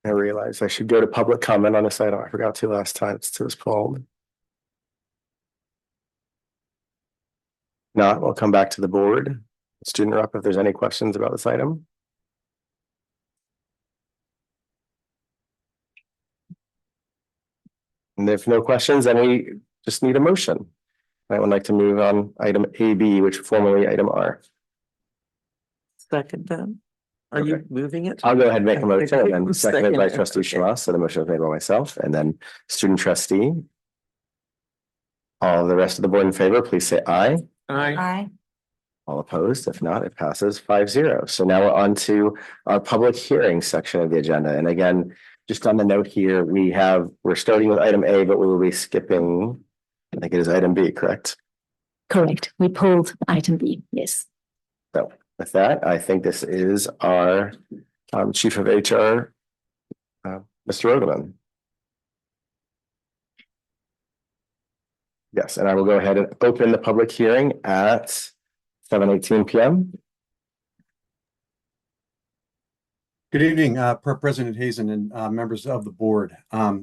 I realized I should go to public comment on this item. I forgot to last time it was pulled. Not, we'll come back to the board. Student rep, if there's any questions about this item. And if no questions, then we just need a motion. I would like to move on item AB, which formerly item R. Second then. Are you Okay. moving it? I'll go ahead and make a motion and then seconded by Second. trustee Okay. Shaw. So the motion was made by myself and then student trustee. All the rest of the board in favor, please say aye. Aye. All opposed? If not, it passes 5-0. So now we're on to our public hearing section of the agenda. And again, just on the note here, we're starting with item A, but we will be skipping, I think it is item B, correct? Correct. We pulled item B. Yes. So with that, I think this is our Chief of HR, Mr. Rodeman. Yes, and I will go ahead and open the public hearing at 7:18 p.m. Good evening, President Hazen and members of the board.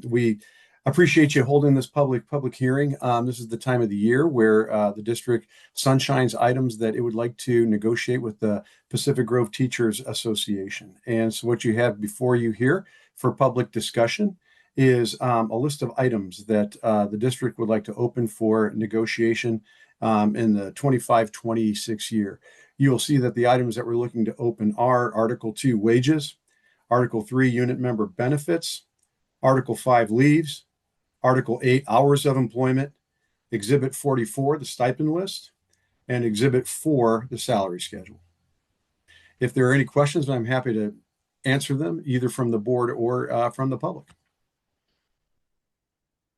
We appreciate you holding this public hearing. This is the time of the year where the district sunshines items that it would like to negotiate with the Pacific Grove Teachers Association. And so what you have before you here for public discussion is a list of items that the district would like to open for negotiation in the 25-26 year. You'll see that the items that we're looking to open are Article 2 wages, Article 3 unit member benefits, Article 5 leaves, Article 8 hours of employment, Exhibit 44 the stipend list, and Exhibit 4 the salary schedule. If there are any questions, I'm happy to answer them either from the board or from the public.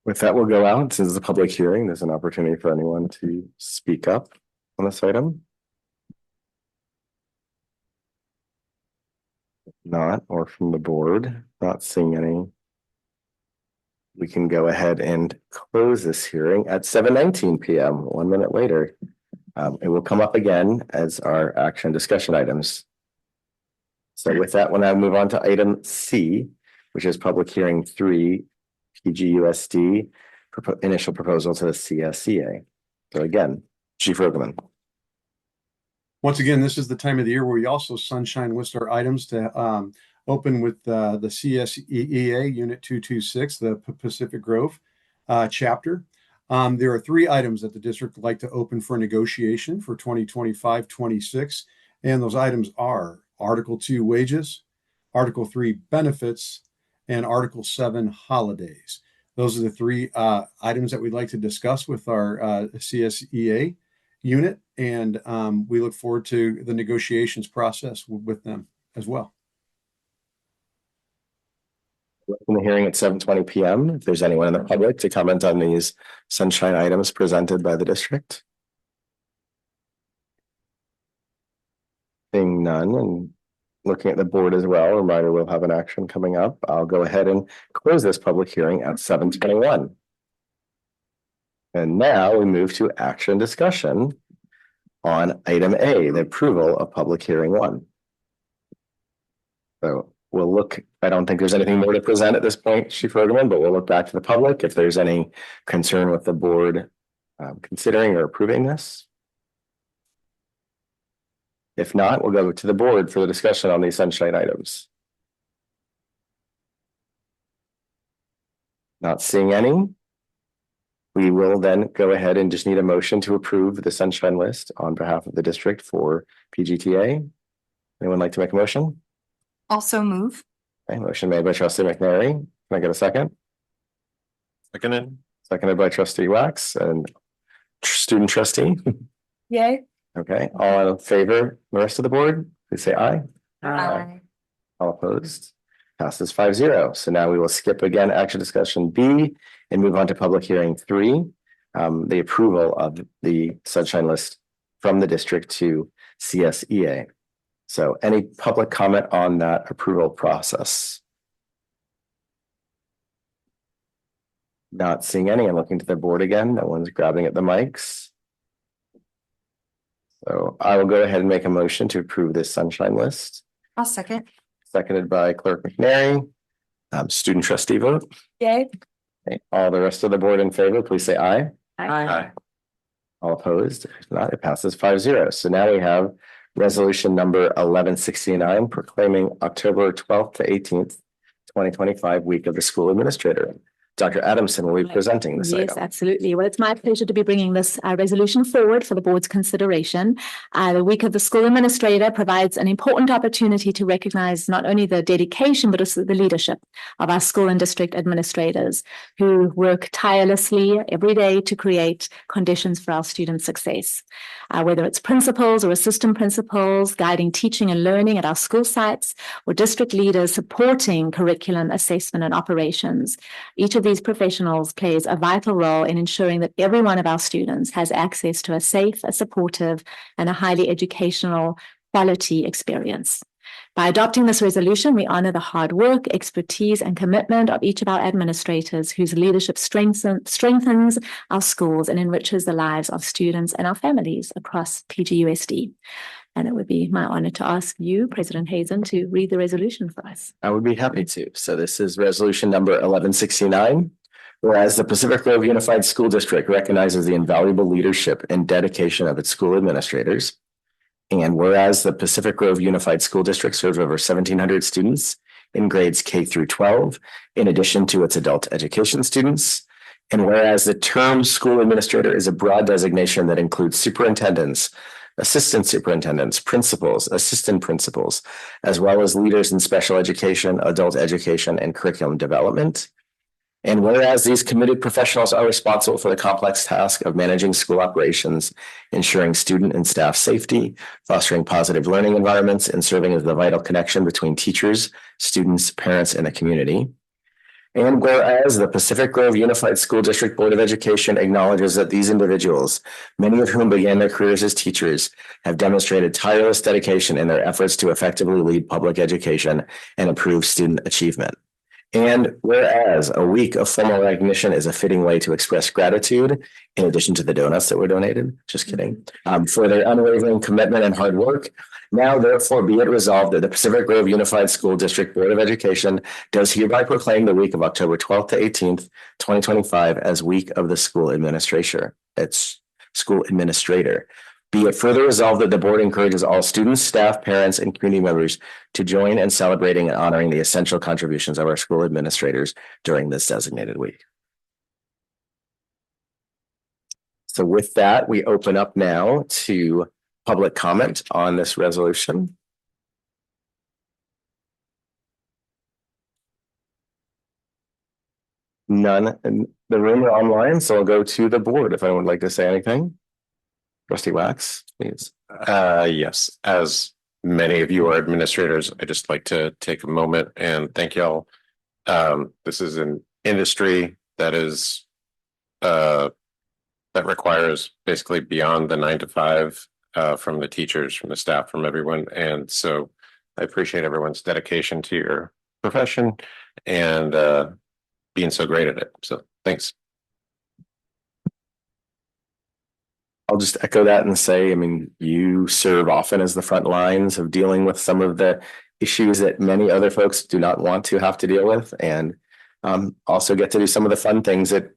With that, we'll go out. Since it's a public hearing, there's an opportunity for anyone to speak up on this item. Not, or from the board, not seeing any. We can go ahead and close this hearing at 7:19 p.m., 1 minute later. It will come up again as our action discussion items. So with that, when I move on to item C, which is public hearing 3, PGUSD, initial proposal to the CSEA. So again, Chief Rodeman. Once again, this is the time of the year where we also sunshine list our items to open with the CSEA Unit 226, the Pacific Grove chapter. There are 3 items that the district would like to open for negotiation for 2025-26, and those items are Article 2 wages, Article 3 benefits, and Article 7 holidays. Those are the 3 items that we'd like to discuss with our CSEA unit, and we look forward to the negotiations process with them as well. In the hearing at 7:20 p.m. If there's anyone in the public to comment on these sunshine items presented by the district. Seeing none and looking at the board as well, reminder we'll have an action coming up. I'll go ahead and close this public hearing at 7:21. And now we move to action discussion on item A, the approval of public hearing 1. So we'll look, I don't think there's anything more to present at this point, Chief Rodeman, but we'll look back to the public if there's any concern with the board considering or approving this. If not, we'll go to the board for the discussion on these sunshine items. Not seeing any. We will then go ahead and just need a motion to approve the sunshine list on behalf of the district for PGTA. Anyone like to make a motion? Also move. Okay, motion made by trustee McNary. Can I get a second? Seconded. Seconded by trustee Wax and student trustee. Yay. Okay, all in favor, the rest of the board, please say aye. Aye. All opposed? Passes 5-0. So now we will skip again action discussion B and move on to public hearing 3. The approval of the sunshine list from the district to CSEA. So any public comment on that approval process? Not seeing any. I'm looking to the board again. No one's grabbing at the mics. So I will go ahead and make a motion to approve this sunshine list. I'll second. Seconded by Clerk McNary. Student trustee vote. Yay. Okay, all the rest of the board in favor, please say aye. Aye. All opposed? If not, it passes 5-0. So now we have resolution number 1169 proclaiming October 12th to 18th, 2025 week of the school administrator. Dr. Adamson will be presenting this Yes, item. absolutely. Well, it's my pleasure to be bringing this resolution forward for the board's consideration. The Week of the School Administrator provides an important opportunity to recognize not only the dedication, but also the leadership of our school and district administrators who work tirelessly every day to create conditions for our students' success. Whether it's principals or assistant principals guiding teaching and learning at our school sites, or district leaders supporting curriculum assessment and operations. Each of these professionals plays a vital role in ensuring that every one of our students has access to a safe, a supportive, and a highly educational quality experience. By adopting this resolution, we honor the hard work, expertise, and commitment of each of our administrators whose leadership strengthens our schools and enriches the lives of students and our families across PGUSD. And it would be my honor to ask you, President Hazen, to read the resolution for us. I would be happy to. So this is resolution number 1169. Whereas the Pacific Grove Unified School District recognizes the invaluable leadership and dedication of its school administrators. And whereas the Pacific Grove Unified School District serves over 1,700 students in grades K through 12, in addition to its adult education students. And whereas the term school administrator is a broad designation that includes superintendents, assistant superintendents, principals, assistant principals, as well as leaders in special education, adult education, and curriculum development. And whereas these committed professionals are responsible for the complex task of managing school operations, ensuring student and staff safety, fostering positive learning environments, and serving as the vital connection between teachers, students, parents, and the community. And whereas the Pacific Grove Unified School District Board of Education acknowledges that these individuals, many of whom began their careers as teachers, have demonstrated tireless dedication in their efforts to effectively lead public education and improve student achievement. And whereas a week of formal recognition is a fitting way to express gratitude, in addition to the donuts that were donated, just kidding, for their unwavering commitment and hard work. Now, therefore, be it resolved that the Pacific Grove Unified School District Board of Education does hereby proclaim the week of October 12th to 18th, 2025 as Week of the School Administrator. It's School Administrator. Be it further resolved that the board encourages all students, staff, parents, and community members to join in celebrating and honoring the essential contributions of our school administrators during this designated week. So with that, we open up now to public comment on this resolution. None in the room or online, so I'll go to the board if anyone would like to say anything. Trustee Wax, please. Yes, as many of you are administrators, I just like to take a moment and thank y'all. This is an industry that is that requires basically beyond the 9 to 5 from the teachers, from the staff, from everyone. And so I appreciate everyone's dedication to your profession and being so great at it. So thanks. I'll just echo that and say, I mean, you serve often as the front lines of dealing with some of the issues that many other folks do not want to have to deal with, and also get to do some of the fun things that,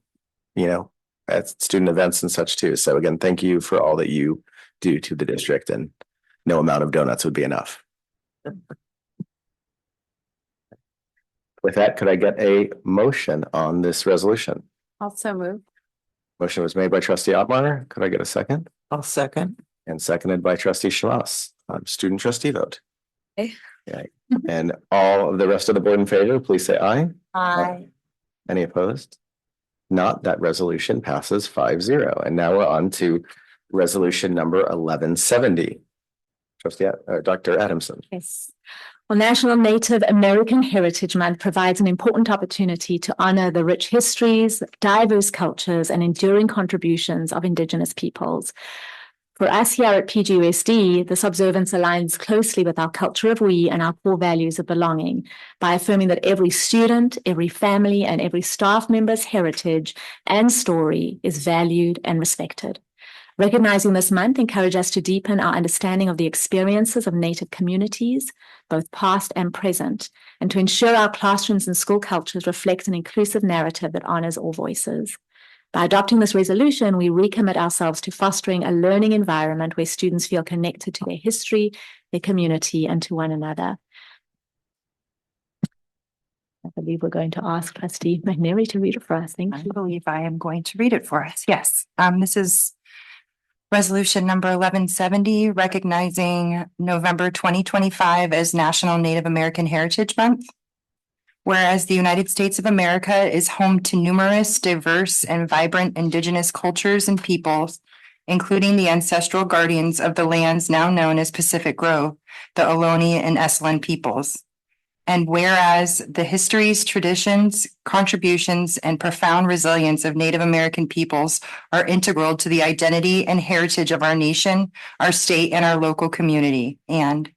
you know, at student events and such too. So again, thank you for all that you do to the district, and no amount of donuts would be enough. With that, could I get a motion on this resolution? Also move. Motion was made by trustee Otmar. Could I get a second? I'll second. And seconded by trustee Schmaus. Student trustee vote. Okay. Yeah. And all of the rest of the board in favor, please say aye. Aye. Any opposed? Not. That resolution passes 5-0. And now we're on to resolution number 1170. Trustee, Dr. Adamson. Yes. Well, National Native American Heritage Month provides an important opportunity to honor the rich histories, diverse cultures, and enduring contributions of Indigenous peoples. For us here at PGUSD, this observance aligns closely with our culture of we and our core values of belonging by affirming that every student, every family, and every staff member's heritage and story is valued and respected. Recognizing this month encourages us to deepen our understanding of the experiences of Native communities, both past and present, and to ensure our classrooms and school cultures reflect an inclusive narrative that honors all voices. By adopting this resolution, we recommit ourselves to fostering a learning environment where students feel connected to their history, their community, and to one another. I believe we're going to ask Trustee McNary to read it for us. Thank I you. believe I am going to read it for us. Yes, this is resolution number 1170, recognizing November 2025 as National Native American Heritage Month. Whereas the United States of America is home to numerous, diverse, and vibrant indigenous cultures and peoples, including the ancestral guardians of the lands now known as Pacific Grove, the Ohlone and Esselen peoples. And whereas the histories, traditions, contributions, and profound resilience of Native American peoples are integral to the identity and heritage of our nation, our state, and our local community. And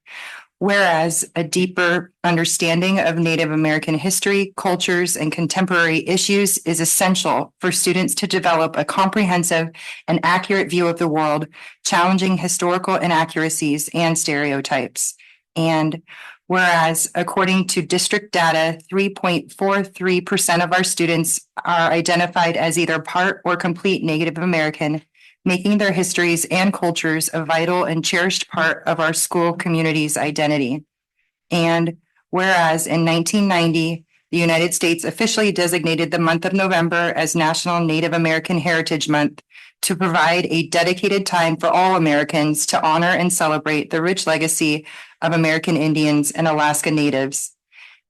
whereas a deeper understanding of Native American history, cultures, and contemporary issues is essential for students to develop a comprehensive and accurate view of the world, challenging historical inaccuracies and stereotypes. And whereas, according to district data, 3.43% of our students are identified as either part or complete Native American, making their histories and cultures a vital and cherished part of our school community's identity. And whereas in 1990, the United States officially designated the month of November as National Native American Heritage Month to provide a dedicated time for all Americans to honor and celebrate the rich legacy of American Indians and Alaska Natives.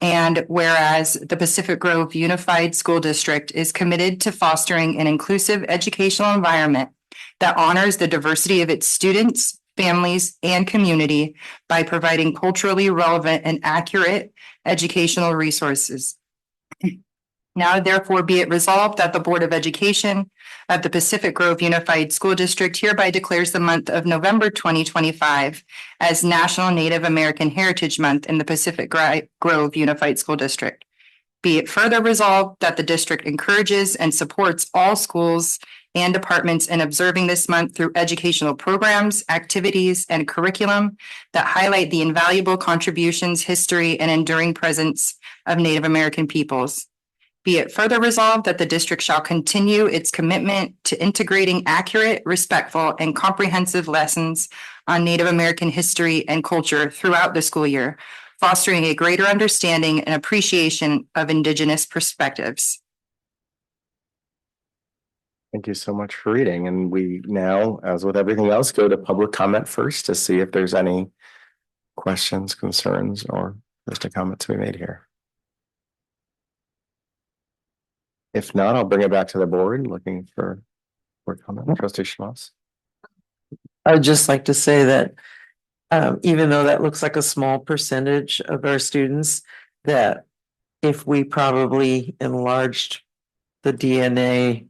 And whereas the Pacific Grove Unified School District is committed to fostering an inclusive educational environment that honors the diversity of its students, families, and community by providing culturally relevant and accurate educational resources. Now, therefore, be it resolved that the Board of Education of the Pacific Grove Unified School District hereby declares the month of November 2025 as National Native American Heritage Month in the Pacific Grove Unified School District. Be it further resolved that the district encourages and supports all schools and departments in observing this month through educational programs, activities, and curriculum that highlight the invaluable contributions, history, and enduring presence of Native American peoples. Be it further resolved that the district shall continue its commitment to integrating accurate, respectful, and comprehensive lessons on Native American history and culture throughout the school year, fostering a greater understanding and appreciation of Indigenous perspectives. Thank you so much for reading. And we now, as with everything else, go to public comment first to see if there's any questions, concerns, or just a comment to be made here. If not, I'll bring it back to the board looking for comment. Trustee Schmoss. I'd just like to say that even though that looks like a small percentage of our students, that if we probably enlarged the DNA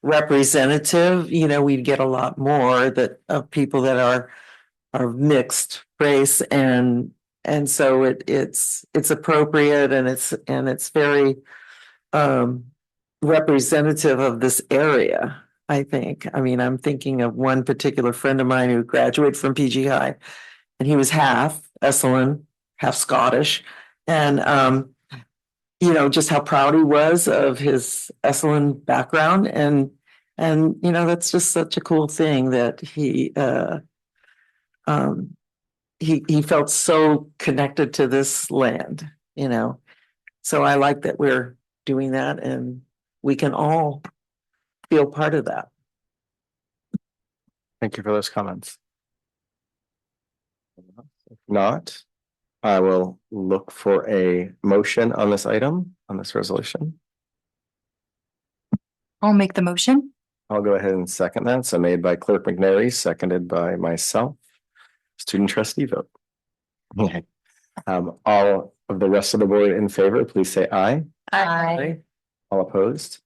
representative, we'd get a lot more that of people that are mixed race, and so it's appropriate, and it's very representative of this area. I think. I mean, I'm thinking of one particular friend of mine who graduated from PG High, and he was half Esselen, half Scottish, and just how proud he was of his Esselen background, and that's just such a cool thing that he felt so connected to this land, So I like that we're doing that, and we can all feel part of that. Thank you for those comments. If not, I will look for a motion on this item, on this resolution. I'll make the motion. I'll go ahead and second that. So made by Clerk McNary, seconded by myself. Student trustee vote. Okay. All of the rest of the board in favor, please say aye. Aye. All opposed?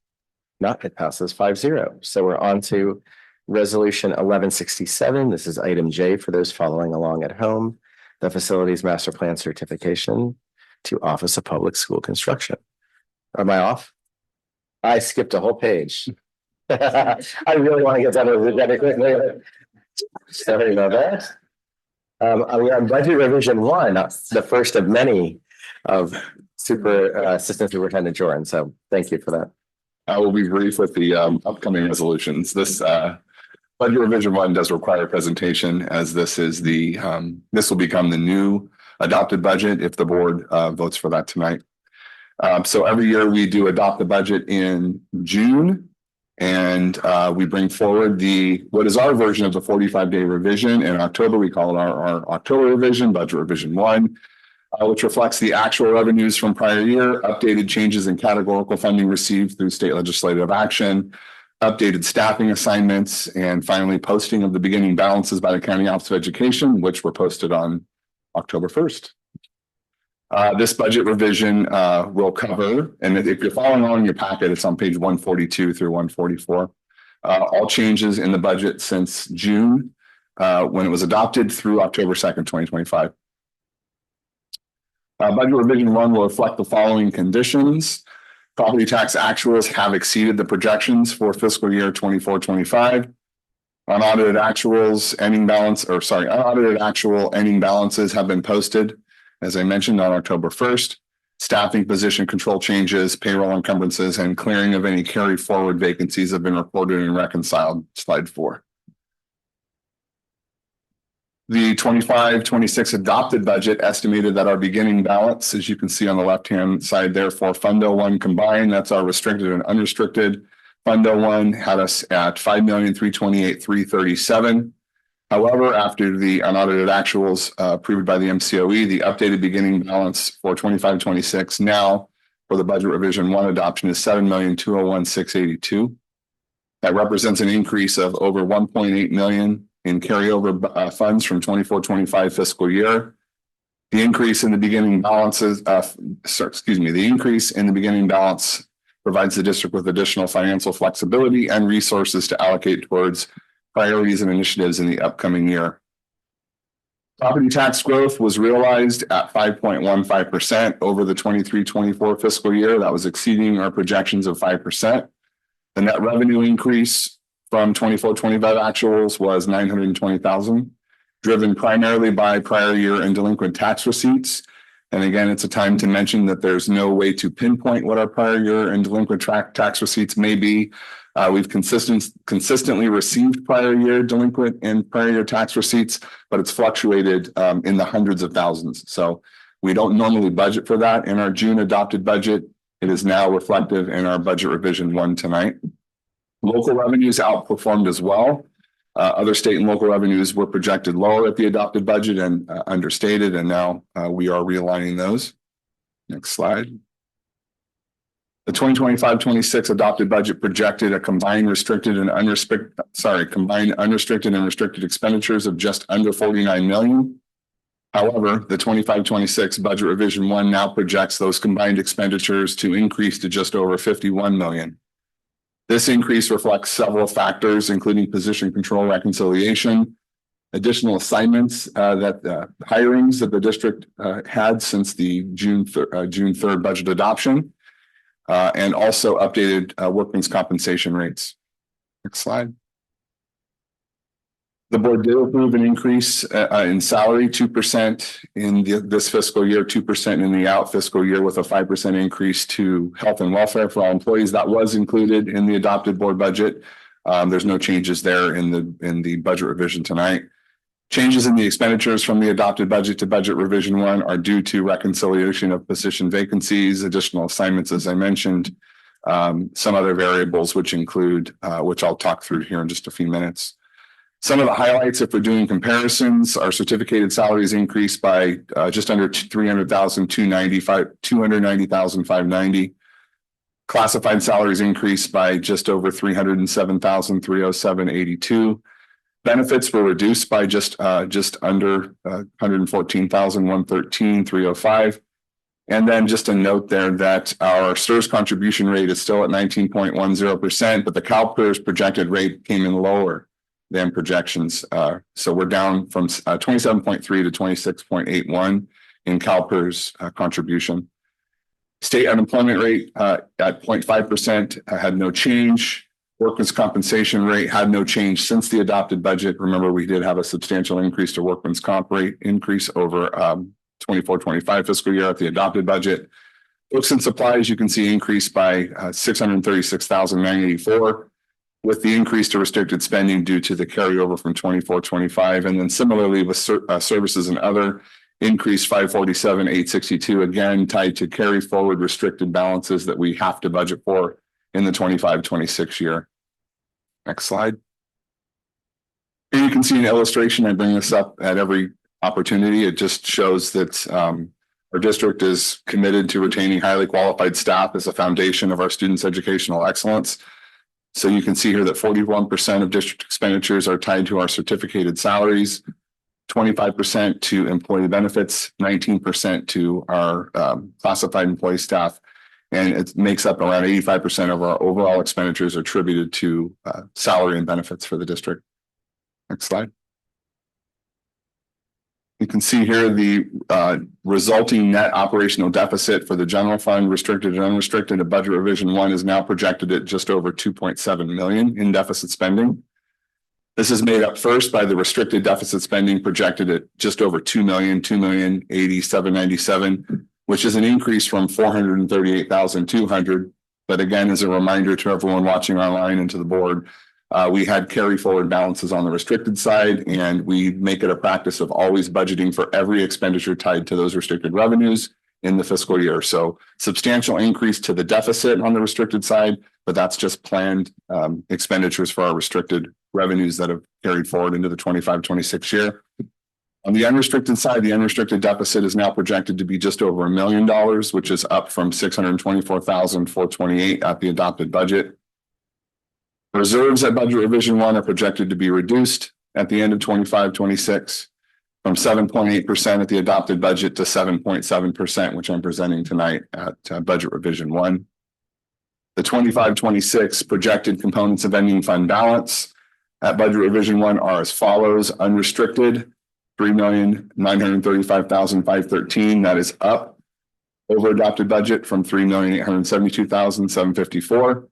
Not, it passes 5-0. So we're on to resolution 1167. This is item J for those following along at home. The facilities master plan certification to Office of Public School Construction. Am I off? I skipped a whole page. I really want to get done with it quickly. Sorry about that. We're on budget revision 1, the first of many of Assistant Superintendent Joran. So thank you for that. I will be brief with the upcoming resolutions. This budget revision 1 does require presentation, as this is this will become the new adopted budget if the board votes for that tonight. So every year we do adopt the budget in June. And we bring forward what is our version of the 45-day revision. In October, we call it our October revision, budget revision 1, which reflects the actual revenues from prior year, updated changes in categorical funding received through state legislative action, updated staffing assignments, and finally posting of the beginning balances by the County Office of Education, which were posted on October 1st. This budget revision will cover, and if you're following along in your packet, it's on page 142 through 144. All changes in the budget since June, when it was adopted, through October 2nd, 2025. Budget revision 1 will reflect the following conditions. Property tax actuals have exceeded the projections for fiscal year 24-25. Unaudited actual ending balances have been posted, as I mentioned, on October 1st. Staffing position control changes, payroll encumbrances, and clearing of any carry forward vacancies have been reported and reconciled. Slide 4. The 25-26 adopted budget estimated that our beginning balance, as you can see on the left-hand side there, for Fundo 1 combined, that's our restricted and unrestricted. Fundo 1 had us at $5,328,337. However, after the unaudited actuals approved by the MCOE, the updated beginning balance for 25-26 now for the budget revision 1 adoption is $7,201,682. That represents an increase of over $1.8 million in carryover funds from 24-25 fiscal year. The increase in the beginning balances, the increase in the beginning balance provides the district with additional financial flexibility and resources to allocate towards priorities and initiatives in the upcoming year. Property tax growth was realized at 5.15% over the 23-24 fiscal year. That was exceeding our projections of 5%. The net revenue increase from 24-25 actuals was $920,000, driven primarily by prior year and delinquent tax receipts. And again, it's a time to mention that there's no way to pinpoint what our prior year and delinquent tax receipts may be. We've consistently received prior year delinquent and prior year tax receipts, but it's fluctuated in the hundreds of thousands. So we don't normally budget for that in our June adopted budget. It is now reflective in our budget revision 1 tonight. Local revenues outperformed as well. Other state and local revenues were projected lower at the adopted budget and understated, and now we are realigning those. Next slide. The 2025-26 adopted budget projected a combined unrestricted and restricted expenditures of just under $49 million. However, the 25-26 budget revision 1 now projects those combined expenditures to increase to just over $51 million. This increase reflects several factors, including position control reconciliation, additional assignments hirings that the district had since the June 3rd budget adoption, and also updated workman's compensation rates. Next slide. The board did approve an increase in salary, 2% in this fiscal year, 2% in the out fiscal year, with a 5% increase to health and welfare for all employees. That was included in the adopted board budget. There's no changes there in the budget revision tonight. Changes in the expenditures from the adopted budget to budget revision 1 are due to reconciliation of position vacancies, additional assignments, as I mentioned, some other variables, which include, which I'll talk through here in just a few minutes. Some of the highlights, if we're doing comparisons, our certificated salaries increased by just under $290,590. Classified salaries increased by just over $307,307.82. Benefits were reduced by just under $114,113.305. And then just a note there that our STRS contribution rate is still at 19.10%, but the CalPERS projected rate came in lower than projections. So we're down from 27.3 to 26.81 in CalPERS contribution. State unemployment rate at 0.5% had no change. Workman's compensation rate had no change since the adopted budget. Remember, we did have a substantial increase to workman's comp rate increase over 24-25 fiscal year at the adopted budget. Books and supplies, you can see, increased by $636,984, with the increase to restricted spending due to the carryover from 24-25. And then similarly with services and other, increase 547,862, again tied to carry forward restricted balances that we have to budget for in the 25-26 year. Next slide. Here you can see an illustration. I bring this up at every opportunity. It just shows that our district is committed to retaining highly qualified staff as a foundation of our students' educational excellence. So you can see here that 41% of district expenditures are tied to our certificated salaries, 25% to employee benefits, 19% to our classified employee staff, and it makes up around 85% of our overall expenditures attributed to salary and benefits for the district. Next slide. You can see here the resulting net operational deficit for the general fund, restricted and unrestricted. A budget revision 1 is now projected at just over 2.7 million in deficit spending. This is made up first by the restricted deficit spending projected at just over 2 million, 2,080,797, which is an increase from 438,200. But again, as a reminder to everyone watching online and to the board, we had carry forward balances on the restricted side, and we make it a practice of always budgeting for every expenditure tied to those restricted revenues in the fiscal year. So substantial increase to the deficit on the restricted side, but that's just planned expenditures for our restricted revenues that have carried forward into the 25-26 year. On the unrestricted side, the unrestricted deficit is now projected to be just over $1 million, which is up from 624,428 at the adopted budget. Reserves at budget revision 1 are projected to be reduced at the end of 25-26 from 7.8% at the adopted budget to 7.7%, which I'm presenting tonight at budget revision 1. The 25-26 projected components of ending fund balance at budget revision 1 are as follows: unrestricted, 3,935,513. That is up over adopted budget from 3,872,754.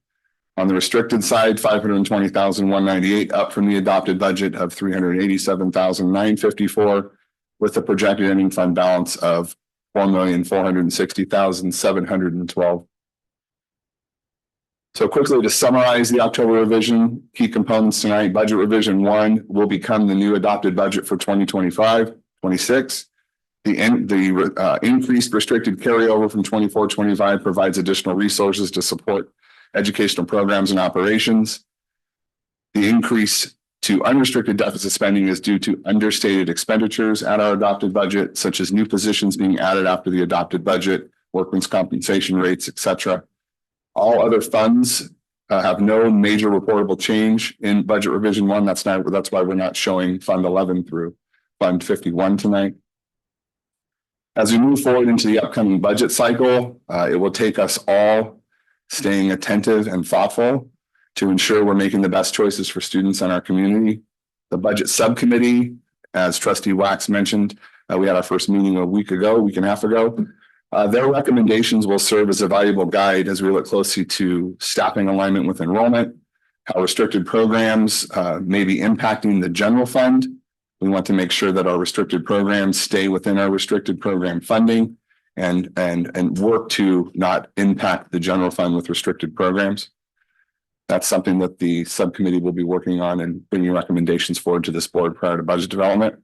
On the restricted side, 520,198, up from the adopted budget of 387,954, with a projected ending fund balance of 4,460,712. So quickly to summarize the October revision, key components tonight: budget revision 1 will become the new adopted budget for 2025-26. The increased restricted carryover from 24-25 provides additional resources to support educational programs and operations. The increase to unrestricted deficit spending is due to understated expenditures at our adopted budget, such as new positions being added after the adopted budget, workman's compensation rates, etc. All other funds have no major reportable change in budget revision 1. That's why we're not showing Fund 11 through Fund 51 tonight. As we move forward into the upcoming budget cycle, it will take us all staying attentive and thoughtful to ensure we're making the best choices for students in our community. The budget subcommittee, as Trustee Wax mentioned, we had our first meeting a week and a half ago. Their recommendations will serve as a valuable guide as we look closely to staffing alignment with enrollment, how restricted programs may be impacting the general fund. We want to make sure that our restricted programs stay within our restricted program funding and work to not impact the general fund with restricted programs. That's something that the subcommittee will be working on and bringing recommendations forward to this board prior to budget development.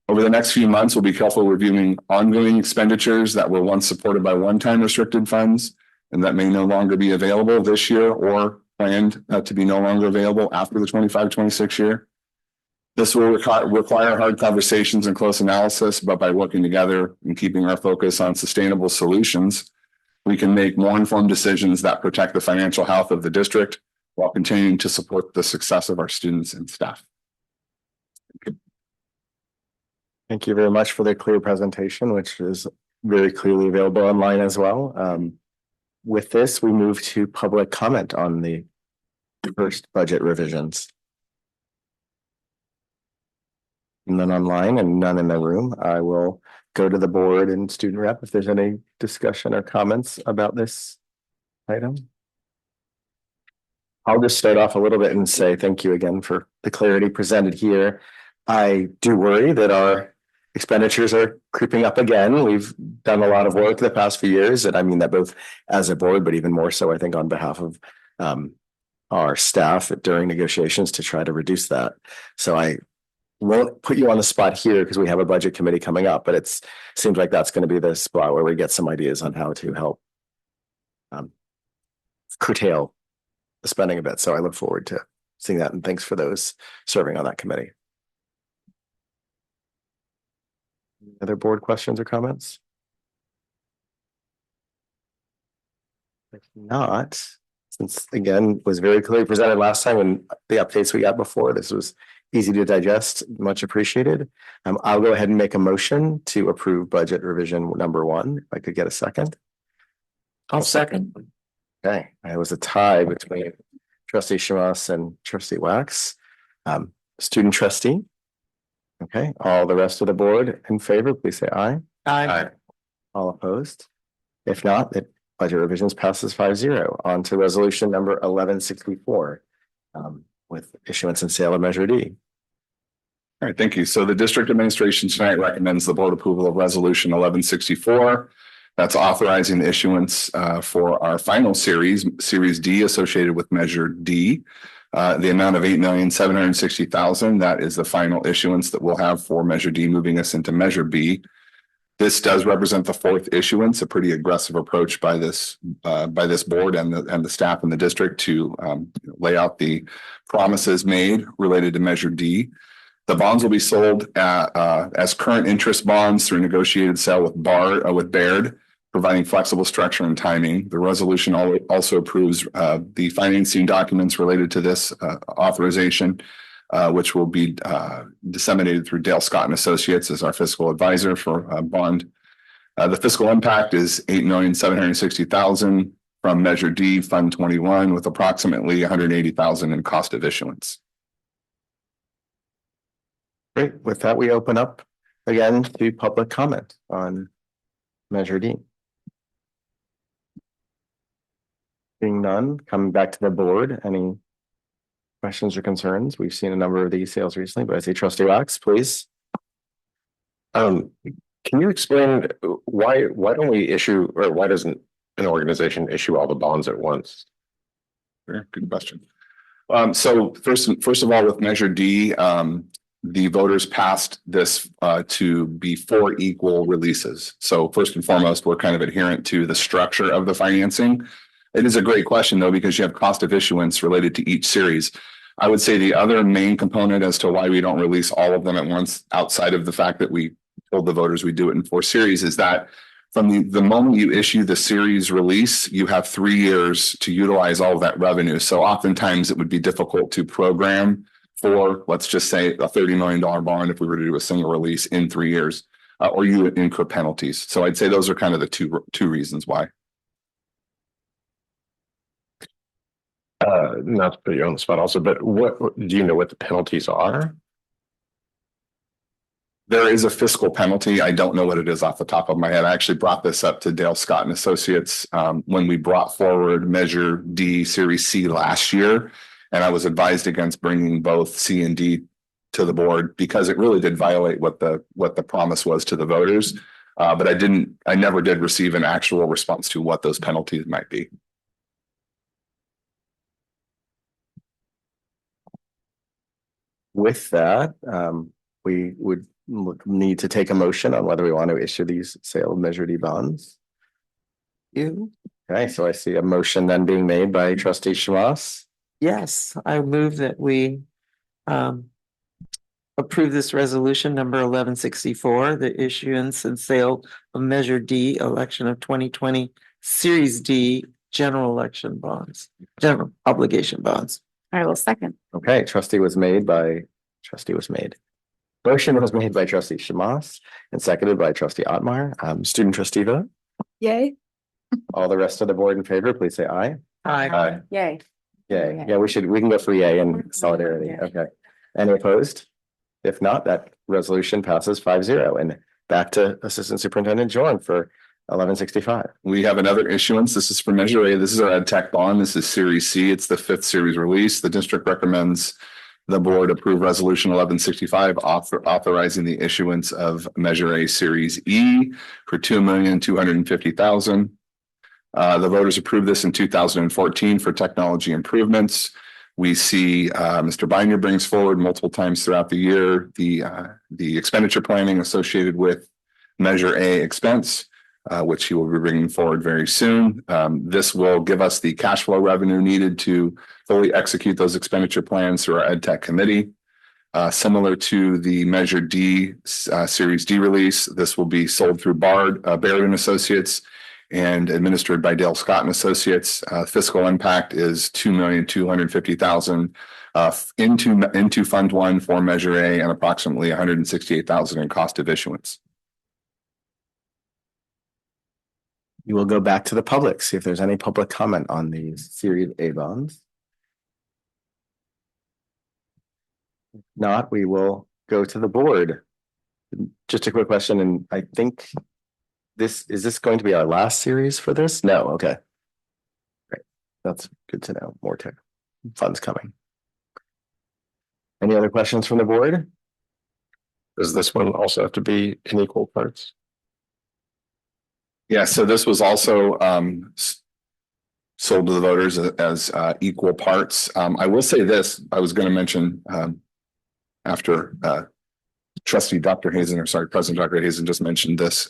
Over the next few months, we'll be careful reviewing ongoing expenditures that were once supported by one-time restricted funds and that may no longer be available this year or planned to be no longer available after the 25-26 year. This will require hard conversations and close analysis, but by working together and keeping our focus on sustainable solutions, we can make more informed decisions that protect the financial health of the district while continuing to support the success of our students and staff. Thank you very much for the clear presentation, which is very clearly available online as well. With this, we move to public comment on the first budget revisions. None online and none in the room. I will go to the board and student rep if there's any discussion or comments about this item. I'll just start off a little bit and say thank you again for the clarity presented here. I do worry that our expenditures are creeping up again. We've done a lot of work the past few years, and I mean that both as a board, but even more so, I think, on behalf of our staff during negotiations to try to reduce that. So I won't put you on the spot here because we have a budget committee coming up, but seems like that's going to be the spot where we get some ideas on how to help curtail the spending a bit. So I look forward to seeing that, and thanks for those serving on that committee. Other board questions or comments? If not, since again was very clearly presented last time and the updates we got before, this was easy to digest, much appreciated. I'll go ahead and make a motion to approve budget revision number 1. If I could get a second. I'll second. Okay, it was a tie between trustee Shamas and trustee Wax. Student trustee. Okay, all the rest of the board in favor, please say aye. Aye. All opposed? If not, the budget revisions passes 5-0. On to resolution number 1164 with issuance and sale of Measure D. All right, thank you. So the district administration tonight recommends the board approval of resolution 1164. That's authorizing the issuance for our final series D associated with Measure D. The amount of $8,760,000. That is the final issuance that we'll have for Measure D, moving us into Measure B. This does represent the 4th issuance, a pretty aggressive approach by this board and the staff in the district to lay out the promises made related to Measure D. The bonds will be sold as current interest bonds through negotiated sale with Baird, providing flexible structure and timing. The resolution also approves the financing documents related to this authorization, which will be disseminated through Dale Scott and Associates as our fiscal advisor for bond. The fiscal impact is $8,760,000 from Measure D, Fund 21, with approximately $180,000 in cost of issuance. Great. With that, we open up again to public comment on Measure D. Being none, coming back to the board, any questions or concerns? We've seen a number of these sales recently, but I see trustee Wax, please. Can you explain why don't we issue, or why doesn't an organization issue all the bonds at once? Sure, good question. So first of all, with Measure D, the voters passed this to be 4 equal releases. So first and foremost, we're kind of adherent to the structure of the financing. It is a great question, though, because you have cost of issuance related to each series. I would say the other main component as to why we don't release all of them at once, outside of the fact that we told the voters we do it in 4 series, is that from the moment you issue the series release, you have 3 years to utilize all of that revenue. So oftentimes it would be difficult to program for, let's just say, a $30 million bond if we were to do a single release in 3 years, or you would incur penalties. So I'd say those are kind of the two reasons why. Not to put you on the spot also, but what do you know what the penalties are? There is a fiscal penalty. I don't know what it is off the top of my head. I actually brought this up to Dale Scott and Associates when we brought forward Measure D Series C last year. And I was advised against bringing both C and D to the board because it really did violate what the promise was to the voters. But I never did receive an actual response to what those penalties might be. With that, we would need to take a motion on whether we want to issue these sale of Measure D bonds. Okay, so I see a motion then being made by trustee Shamas. Yes, I move that we approve this resolution number 1164, the issuance and sale of Measure D, election of 2020 Series D general election bonds, general obligation bonds. I will second. Okay, Motion was made by trustee Shamas and seconded by trustee Ottmeyer. Student trustee vote. Yay. All the rest of the board in favor, please say aye. Aye. Yay. Yay. Yeah, we can go for yay in solidarity. Yeah. Okay. Any opposed? If not, that resolution passes 5-0. And back to Assistant Superintendent Jordan for 1165. We have another issuance. This is for Measure A. This is our ed tech bond. This is Series C. It's the 5th series release. The district recommends the board approve resolution 1165, authorizing the issuance of Measure A Series E for $2,250,000. The voters approved this in 2014 for technology improvements. We see Mr. Binder brings forward multiple times throughout the year the expenditure planning associated with Measure A expense, which he will be bringing forward very soon. This will give us the cash flow revenue needed to fully execute those expenditure plans through our Ed Tech committee. Similar to the Measure D Series D release, this will be sold through Baird and Associates and administered by Dale Scott and Associates. Fiscal impact is $2,250,000 into Fund 1 for Measure A and approximately $168,000 in cost of issuance. You will go back to the public, see if there's any public comment on these Series A bonds. If not, we will go to the board. Just a quick question, and I think is this going to be our last series for this? No, okay. Great. That's good to know. More tech funds coming. Any other questions from the board? Does this one also have to be in equal parts? Yeah, so this was also sold to the voters as equal parts. I will say this, I was going to mention after Trustee Dr. Hazen, or sorry, President Dr. Hazen just mentioned this.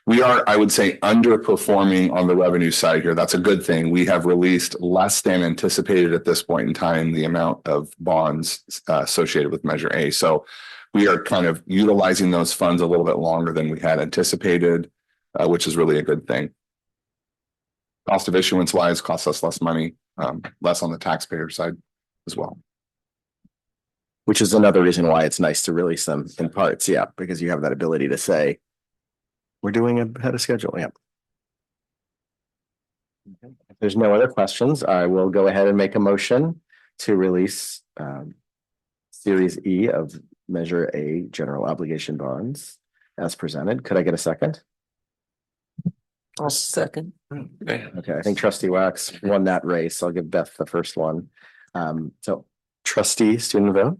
We are, I would say, underperforming on the revenue side here. That's a good thing. We have released less than anticipated at this point in time the amount of bonds associated with Measure A. So we are kind of utilizing those funds a little bit longer than we had anticipated, which is really a good thing. Cost of issuance wise costs us less money, less on the taxpayer side as well. Which is another reason why it's nice to release them in parts, yeah, because you have that ability to say, we're doing ahead of schedule, yeah. Okay. If there's no other questions, I will go ahead and make a motion to release Series E of Measure A general obligation bonds as presented. Could I get a second? I'll second. Okay, I think Trustee Wax won that race. I'll give Beth the first one. So Trustee student vote.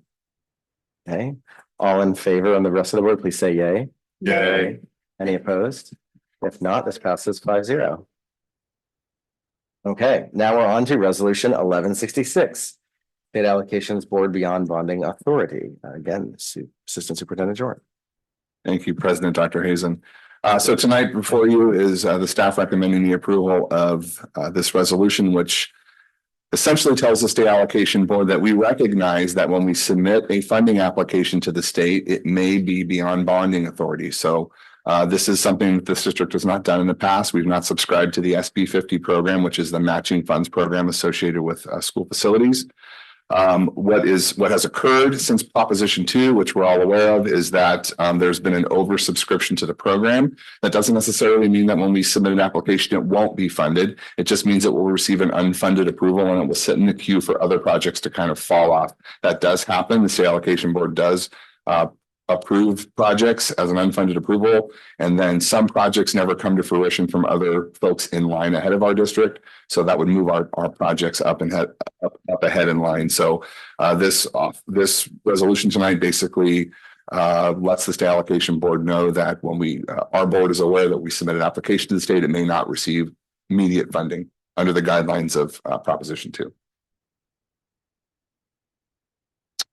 Okay, all in favor on the rest of the board, please say yay. Yay. Any opposed? If not, this passes 5-0. Okay, now we're on to resolution 1166. State Allocations Board Beyond Bonding Authority. Again, Assistant Superintendent Jordan. Thank you, President Dr. Hazen. So tonight before you is the staff recommending the approval of this resolution, which essentially tells the State Allocation Board that we recognize that when we submit a funding application to the state, it may be beyond bonding authority. So this is something that this district has not done in the past. We've not subscribed to the SB 50 program, which is the matching funds program associated with school facilities. What has occurred since Proposition 2, which we're all aware of, is that there's been an oversubscription to the program. That doesn't necessarily mean that when we submit an application, it won't be funded. It just means it will receive an unfunded approval and it will sit in the queue for other projects to kind of fall off. That does happen. The State Allocation Board does approve projects as an unfunded approval, and then some projects never come to fruition from other folks in line ahead of our district. So that would move our projects up ahead in line. So this resolution tonight basically lets the State Allocation Board know that when our board is aware that we submit an application to the state, it may not receive immediate funding under the guidelines of Proposition 2.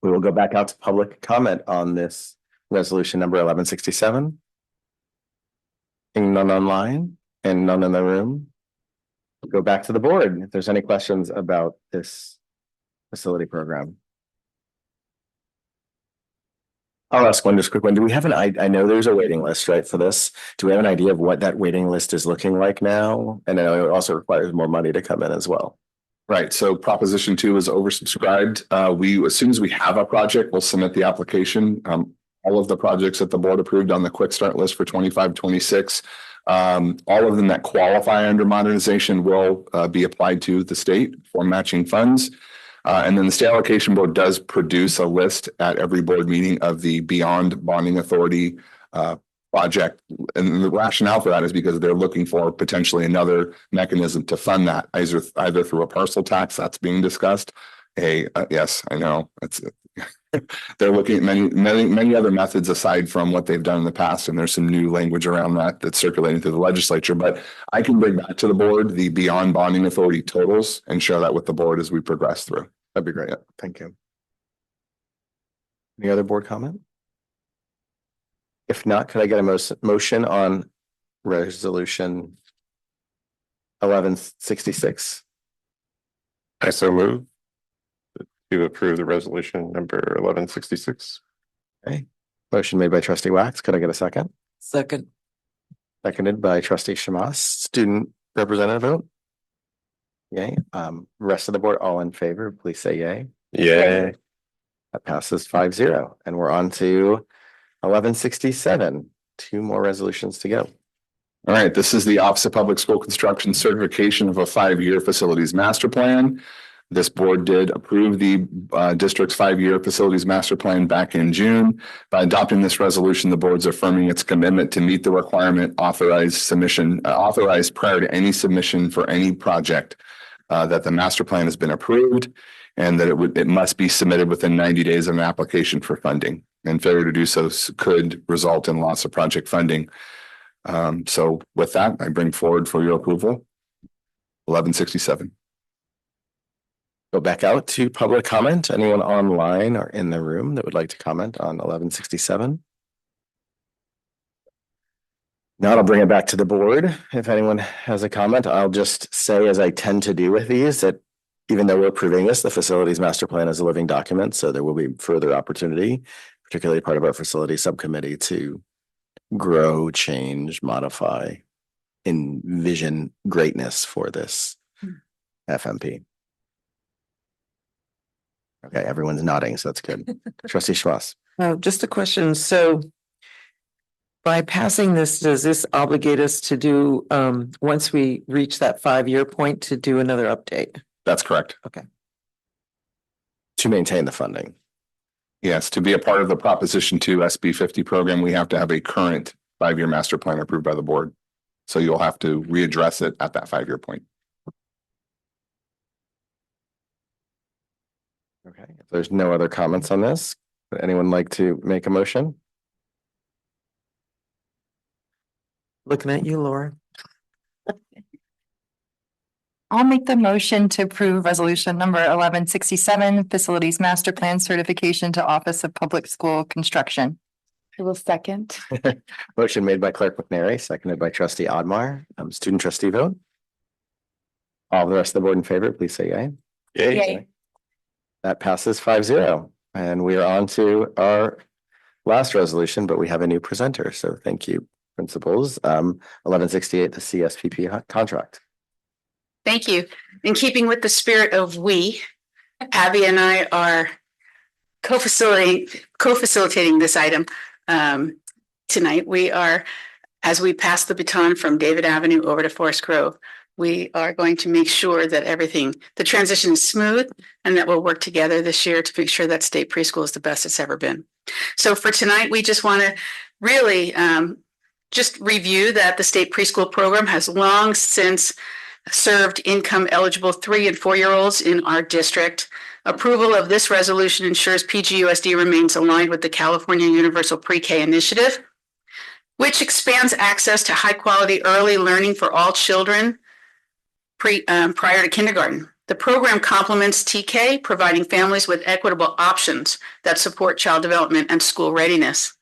We will go back out to public comment on this resolution number 1167. Seeing none online and none in the room. We'll go back to the board if there's any questions about this facility program. I'll ask one just quick one. Do we have I know there's a waiting list, right, for this. Do we have an idea of what that waiting list is looking like now? And I know it also requires more money to come in as well. Right. So Proposition 2 is oversubscribed. As soon as we have a project, we'll submit the application. All of the projects that the board approved on the quick start list for 25-26, all of them that qualify under modernization will be applied to the state for matching funds. And then the State Allocation Board does produce a list at every board meeting of the Beyond Bonding Authority project. And the rationale for that is because they're looking for potentially another mechanism to fund that, either through a parcel tax that's being discussed. Yes, I know. They're looking at many other methods aside from what they've done in the past, and there's some new language around that's circulating through the legislature. But I can bring back to the board the Beyond Bonding Authority totals and share that with the board as we progress through. That'd be great. Thank you. Any other board comment? If not, could I get a motion on resolution 1166? I so move to approve the resolution number 1166. Okay, motion made by trustee Wax. Could I get a second? Second. Seconded by trustee Shamas. Student representative vote? Yay. Rest of the board, all in favor, please say yay. Yay. That passes 5-0, and we're on to 1167. Two more resolutions to go. All right, this is the Office of Public School Construction certification of a 5-year facilities master plan. This board did approve the district's 5-year facilities master plan back in June. By adopting this resolution, the board's affirming its commitment to meet the requirement authorized prior to any submission for any project that the master plan has been approved, and that it must be submitted within 90 days of an application for funding. And failure to do so could result in loss of project funding. So with that, I bring forward for your approval 1167. Go back out to public comment. Anyone online or in the room that would like to comment on 1167? Now I'll bring it back to the board. If anyone has a comment, I'll just say, as I tend to do with these, that even though we're approving this, the facilities master plan is a living document, so there will be further opportunity, particularly part of our facility subcommittee, to grow, change, modify, envision greatness for this FMP. Okay, everyone's nodding, so that's good. Trustee Schwass. Just a question. So by passing this, does this obligate us to do, once we reach that 5-year point, to do another update? That's correct. Okay. To maintain the funding. Yes, to be a part of the Proposition 2 SB 50 program, we have to have a current 5-year master plan approved by the board. So you'll have to readdress it at that 5-year point. Okay, if there's no other comments on this, would anyone like to make a motion? Looking at you, Laura. I'll make the motion to approve resolution number 1167, facilities master plan certification to Office of Public School Construction. I will second. Motion made by Clerk McNary, seconded by trustee Odmar. Student trustee vote. All the rest of the board in favor, please say yay. Yay. That passes 5-0, and we are on to our last resolution, but we have a new presenter, so thank you, principals. 1168, the CSPP contract. Thank you. In keeping with the spirit of we, Abby and I are co-facilitating this item tonight. We are, as we pass the baton from David Avenue over to Forest Grove, we are going to make sure that the transition is smooth, and that we'll work together this year to make sure that state preschool is the best it's ever been. So for tonight, we just want to really just review that the state preschool program has long since served income eligible 3- and 4-year-olds in our district. Approval of this resolution ensures PGUSD remains aligned with the California Universal Pre-K Initiative, which expands access to high-quality early learning for all children prior to kindergarten. The program complements TK, providing families with equitable options that support child development and school readiness.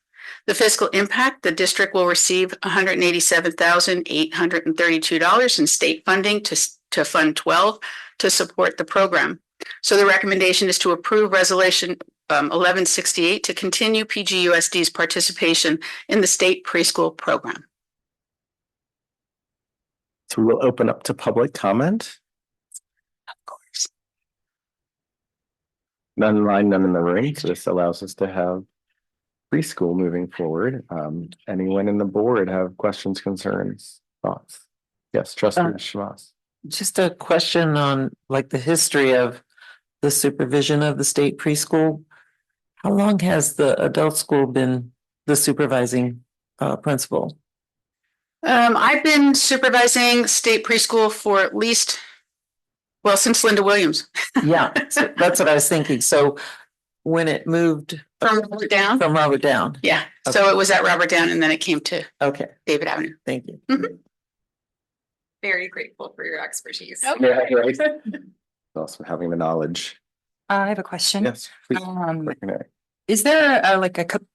The fiscal impact: the district will receive $187,832 in state funding to fund 12 to support the program. So the recommendation is to approve resolution 1168 to continue PGUSD's participation in the state preschool program. So we'll open up to public comment. Of course. None online, none in the room. So this allows us to have preschool moving forward. Anyone in the board have questions, concerns, thoughts? Yes, trustee Shamas. Just a question on like the history of the supervision of the state preschool. How long has the adult school been the supervising principal? I've been supervising state preschool for at least, since Linda Williams. Yeah, so that's what I was thinking. So when it moved From Robert Down? From Robert Down. Yeah, so it was at Robert Down and then it came to David Avenue. Thank you. Very grateful for your expertise. Yeah, right. Also having the knowledge. I have a question. Yes. please. Is there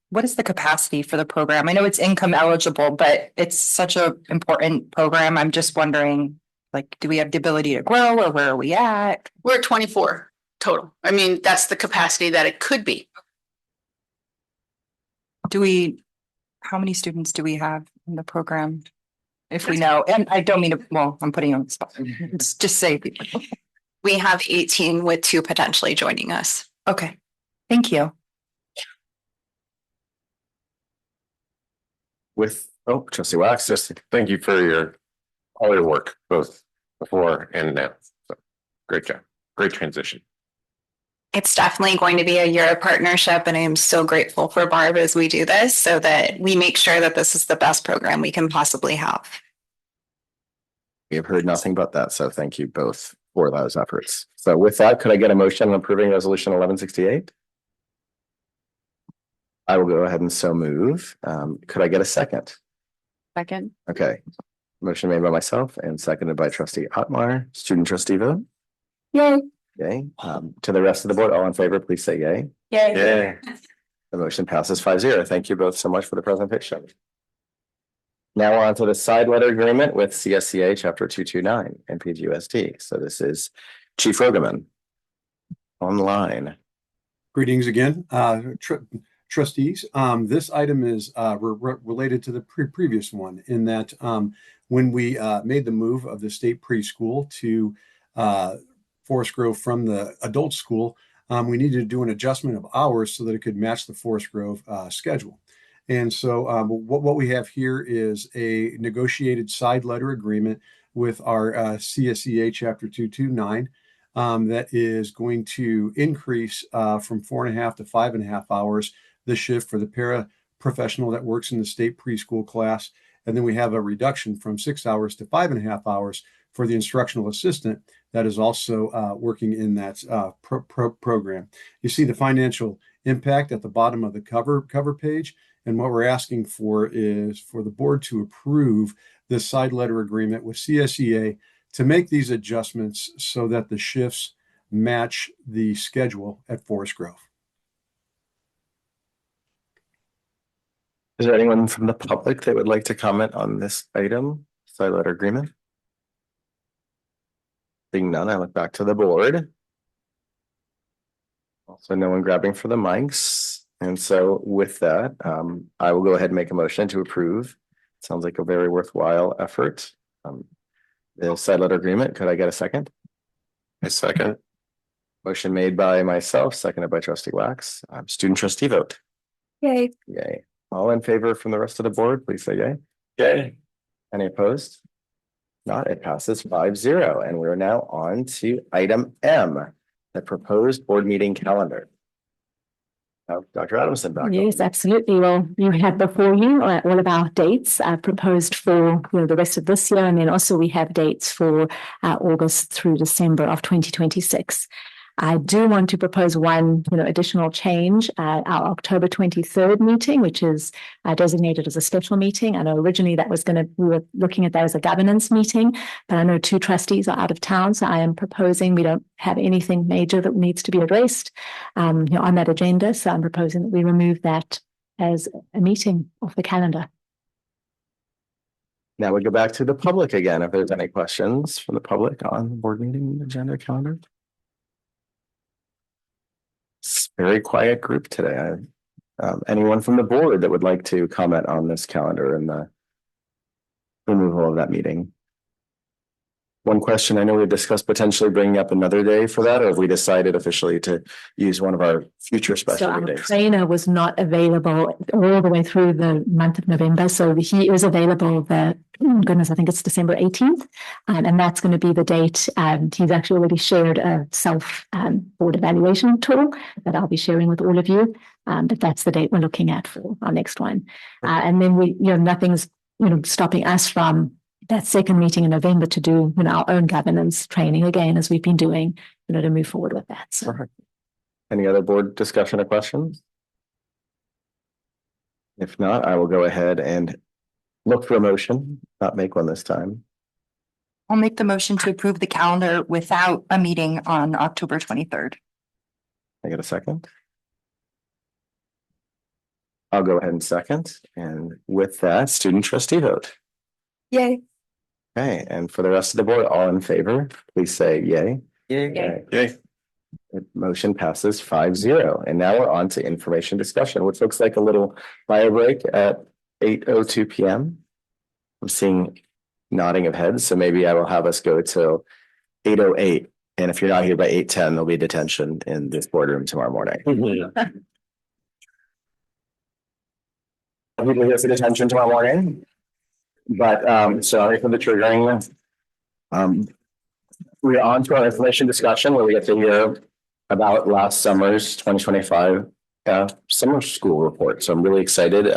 what is the capacity for the program? I know it's income eligible, but it's such a important program. I'm just wondering, like, do we have the ability to grow or where are we at? We're at 24 total. I mean, that's the capacity that it could be. How many students do we have in the program? If we know, and I don't mean to, well, I'm putting you on the spot. It's just say people. We have 18 with 2 potentially joining us. Okay, thank you. Trustee Wax, just thank you for all your work, both before and now. So, great job. Great transition. It's definitely going to be a year of partnership, and I am so grateful for Barb as we do this so that we make sure that this is the best program we can possibly have. We have heard nothing but that, so thank you both for those efforts. So with that, could I get a motion on approving resolution 1168? I will go ahead and so move. Could I get a second? Second. Okay. Motion made by myself and seconded by trustee Otmar. Student trustee vote? Yay. Yay. To the rest of the board, all in favor, please say yay. Yay. Yeah. The motion passes 5-0. Thank you both so much for the presentation. Now on to the side letter agreement with CSCA Chapter 229 and PGUSD. So this is Chief Rogaman online. Greetings again, trustees. This item is related to the previous one in that when we made the move of the state preschool to Forest Grove from the adult school, we needed to do an adjustment of hours so that it could match the Forest Grove schedule. And so what we have here is a negotiated side letter agreement with our CSEA Chapter 229 that is going to increase from 4.5 to 5.5 hours the shift for the paraprofessional that works in the state preschool class. And then we have a reduction from 6 hours to 5.5 hours for the instructional assistant that is also working in that program. You see the financial impact at the bottom of the cover page. And what we're asking for is for the board to approve this side letter agreement with CSEA to make these adjustments so that the shifts match the schedule at Forest Grove. Is there anyone from the public that would like to comment on this item, side letter agreement? Being none, I look back to the board. Also, no one grabbing for the mics. And so with that, I will go ahead and make a motion to approve. Sounds like a very worthwhile effort. The side letter agreement, could I get a second? A second. Motion made by myself, seconded by trustee Wax. Student trustee vote. Yay. Yay. All in favor from the rest of the board, please say yay. Yay. Any opposed? Not, it passes 5-0. And we're now on to item M, the proposed board meeting calendar. Dr. Adamson back. Yes, absolutely. Well, you have before you all of our dates proposed for the rest of this year, and then also we have dates for August through December of 2026. I do want to propose one, additional change. Our October 23rd meeting, which is designated as a special meeting. I know originally we were looking at that as a governance meeting, but I know 2 trustees are out of town, so I am proposing we don't have anything major that needs to be addressed, on that agenda. So I'm proposing that we remove that as a meeting off the calendar. Now we go back to the public again. If there's any questions from the public on the board meeting agenda calendar. Very quiet group today. Anyone from the board that would like to comment on this calendar and the removal of that meeting? One question, I know we discussed potentially bringing up another day for that, or have we decided officially to use one of our future special So our days? trainer was not available all the way through the month of November. So he is available I think it's December 18th. And that's going to be the date. He's actually already shared a board evaluation tool that I'll be sharing with all of you. But that's the date we're looking at for our next one. And then nothing's, stopping us from that second meeting in November to do our own governance training again, as we've been doing, to move forward with that. So. Perfect. Any other board discussion or questions? If not, I will go ahead and look for a motion, not make one this time. I'll make the motion to approve the calendar without a meeting on October 23rd. I get a second? I'll go ahead and second. And with that, student trustee vote. Yay. Okay, and for the rest of the board, all in favor, please say yay. Yay. Yay. Motion passes 5-0. And now we're on to information discussion, which looks like a little bio break at 8:02 p.m. I'm seeing nodding of heads, so maybe I will have us go till 8:08. And if you're not here by 8:10, there'll be detention in this boardroom tomorrow morning. People here for detention tomorrow morning. But sorry for the triggering. We're on to our information discussion where we get to hear about last summer's 2025 summer school report. So I'm really excited.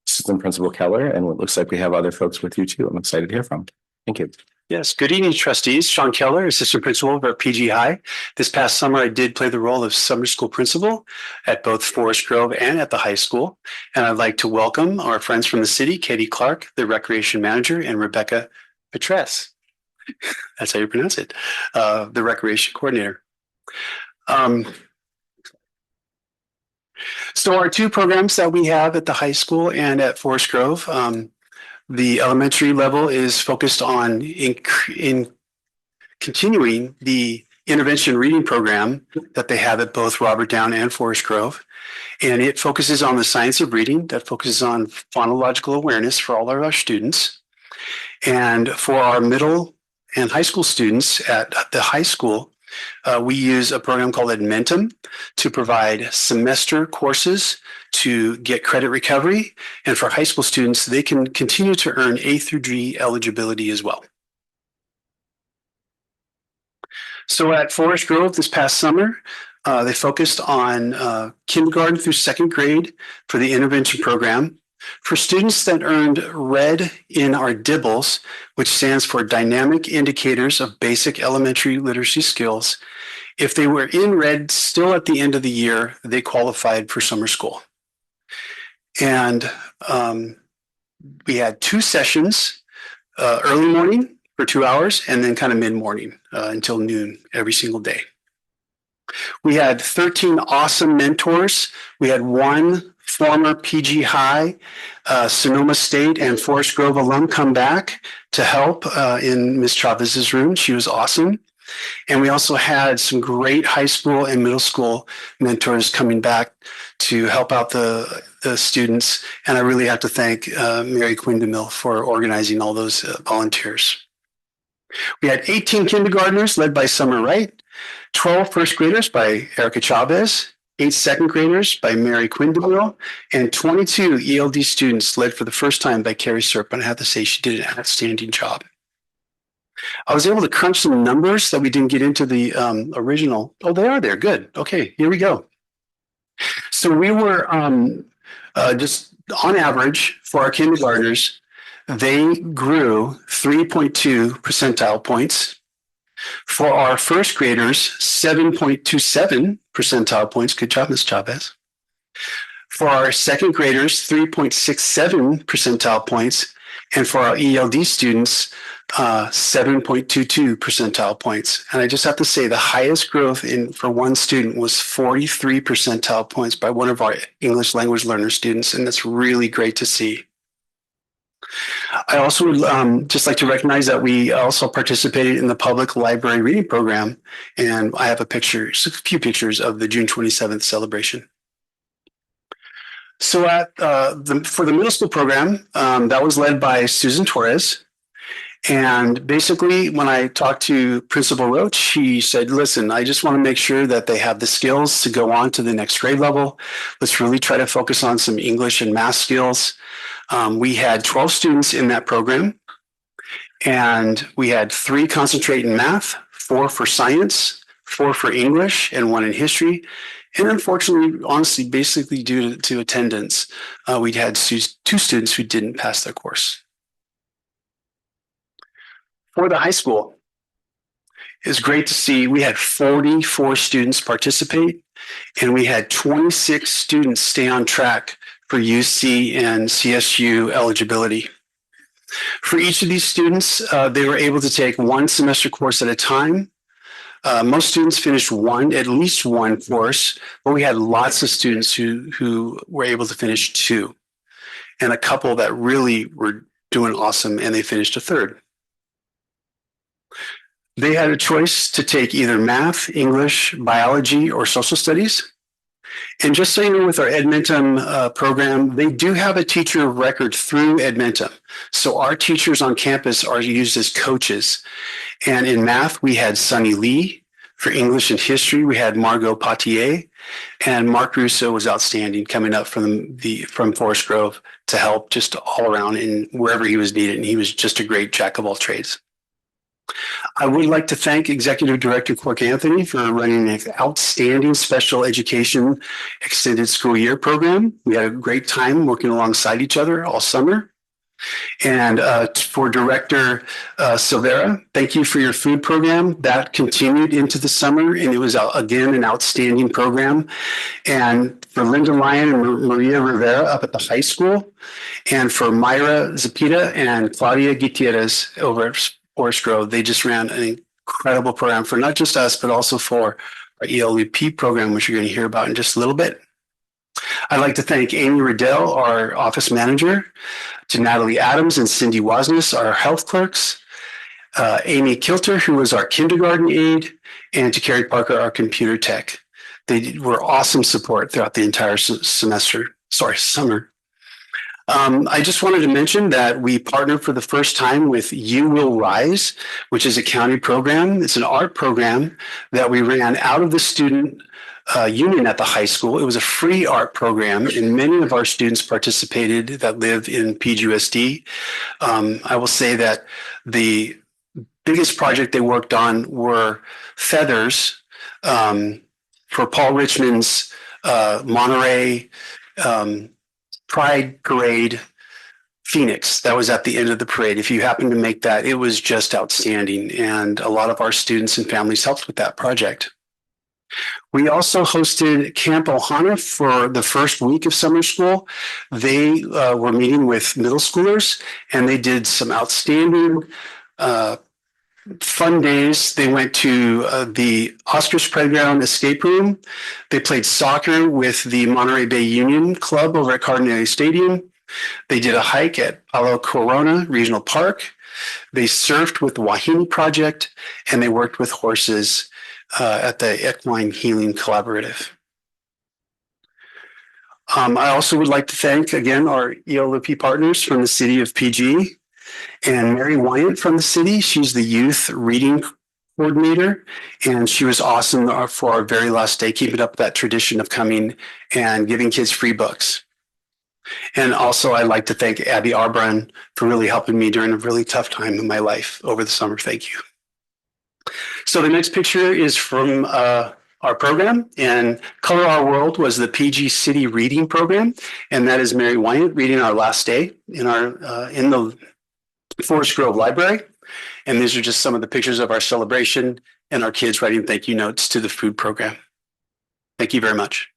Assistant Principal Keller, and it looks like we have other folks with you too. I'm excited to hear from. Thank you. Yes, good evening, trustees. Sean Keller, assistant principal over at PG High. This past summer, I did play the role of summer school principal at both Forest Grove and at the high school. And I'd like to welcome our friends from the city, Katie Clark, the recreation manager, and Rebecca Petress. That's how you pronounce it, the recreation coordinator. So our two programs that we have at the high school and at Forest Grove, the elementary level is focused on in continuing the intervention reading program that they have at both Robert Down and Forest Grove. And it focuses on the science of reading, that focuses on phonological awareness for all of our students. And for our middle and high school students at the high school, we use a program called Admentum to provide semester courses to get credit recovery. And for high school students, they can continue to earn A through D eligibility as well. So at Forest Grove this past summer, they focused on kindergarten through second grade for the intervention program. For students that earned red in our DIBELS, which stands for Dynamic Indicators of Basic Elementary Literacy Skills, if they were in red still at the end of the year, they qualified for summer school. And we had 2 sessions, early morning for 2 hours, and then kind of mid-morning until noon every single day. We had 13 awesome mentors. We had 1 former PG High, Sonoma State and Forest Grove alum come back to help in Ms. Chavez's room. She was awesome. And we also had some great high school and middle school mentors coming back to help out the students. And I really have to thank Mary Quinn DeMille for organizing all those volunteers. We had 18 kindergartners led by Summer Wright, 12 first graders by Erica Chavez, 8 second graders by Mary Quinn DeMille, and 22 ELD students led for the first time by Carrie Serp. And I have to say she did an outstanding job. I was able to crunch some numbers that we didn't get into the original. Oh, they are there. Good. Okay, here we go. So we were just on average for our kindergartners, they grew 3.2 percentile points. For our first graders, 7.27 percentile points. Good job, Ms. Chavez. For our second graders, 3.67 percentile points. And for our ELD students, 7.22 percentile points. And I just have to say the highest growth for one student was 43 percentile points by one of our English language learner students. And that's really great to see. I also would just like to recognize that we also participated in the public library reading program. And I have a few pictures of the June 27th celebration. So for the middle school program, that was led by Susan Torres. And basically, when I talked to Principal Roach, she said, listen, I just want to make sure that they have the skills to go on to the next grade level. Let's really try to focus on some English and math skills. We had 12 students in that program, and we had 3 concentrate in math, 4 for science, 4 for English, and 1 in history. And unfortunately, honestly, basically due to attendance, we had 2 students who didn't pass their course. For the high school, it's great to see we had 44 students participate, and we had 26 students stay on track for UC and CSU eligibility. For each of these students, they were able to take 1 semester course at a time. Most students finished at least one course, but we had lots of students who were able to finish two, and a couple that really were doing awesome, and they finished a third. They had a choice to take either math, English, biology, or social studies. And just so you know, with our Edmentum program, they do have a teacher of record through Edmentum. So our teachers on campus are used as coaches. And in math, we had Sunny Lee. For English and history, we had Margot Potier. And Mark Russo was outstanding, coming up from Forest Grove to help just all around in wherever he was needed. And he was just a great jack of all trades. I would like to thank Executive Director Clark Anthony for running an outstanding special education extended school year program. We had a great time working alongside each other all summer. And for Director Silvera, thank you for your food program. That continued into the summer, and it was, again, an outstanding program. And for Linda Lyon and Maria Rivera up at the high school, and for Myra Zapita and Claudia Gutierrez over at Forest Grove, they just ran an incredible program for not just us, but also for our ELP program, which you're going to hear about in just a little bit. I'd like to thank Amy Riddell, our office manager, to Natalie Adams and Cindy Wasness, our health clerks, Amy Kilter, who was our kindergarten aide, and to Carrie Parker, our computer tech. They were awesome support throughout the entire summer. I just wanted to mention that we partnered for the first time with You Will Rise, which is a county program. It's an art program that we ran out of the student union at the high school. It was a free art program, and many of our students participated that live in PGUSD. I will say that the biggest project they worked on were feathers for Paul Richmond's Monterey Pride Parade Phoenix. That was at the end of the parade. If you happen to make that, it was just outstanding. And a lot of our students and families helped with that project. We also hosted Camp Ohana for the first week of summer school. They were meeting with middle schoolers, and they did some outstanding fun days. They went to the Ostrich Playground Escape Room. They played soccer with the Monterey Bay Union Club over at Cardinale Stadium. They did a hike at Palo Corona Regional Park. They surfed with the Wahine Project, and they worked with horses at the Equine Healing Collaborative. I also would like to thank, again, our ELOP partners from the city of PG, and Mary Wyatt from the city. She's the youth reading coordinator, and she was awesome for our very last day, keeping up that tradition of coming and giving kids free books. And also, I'd like to thank Abby Arbrun for really helping me during a really tough time in my life over the summer. Thank you. So the next picture is from our program, and Color Our World was the PG City Reading Program, and that is Mary Wyatt reading our last day in the Forest Grove Library. And these are just some of the pictures of our celebration and our kids writing thank you notes to the food program. Thank you very much.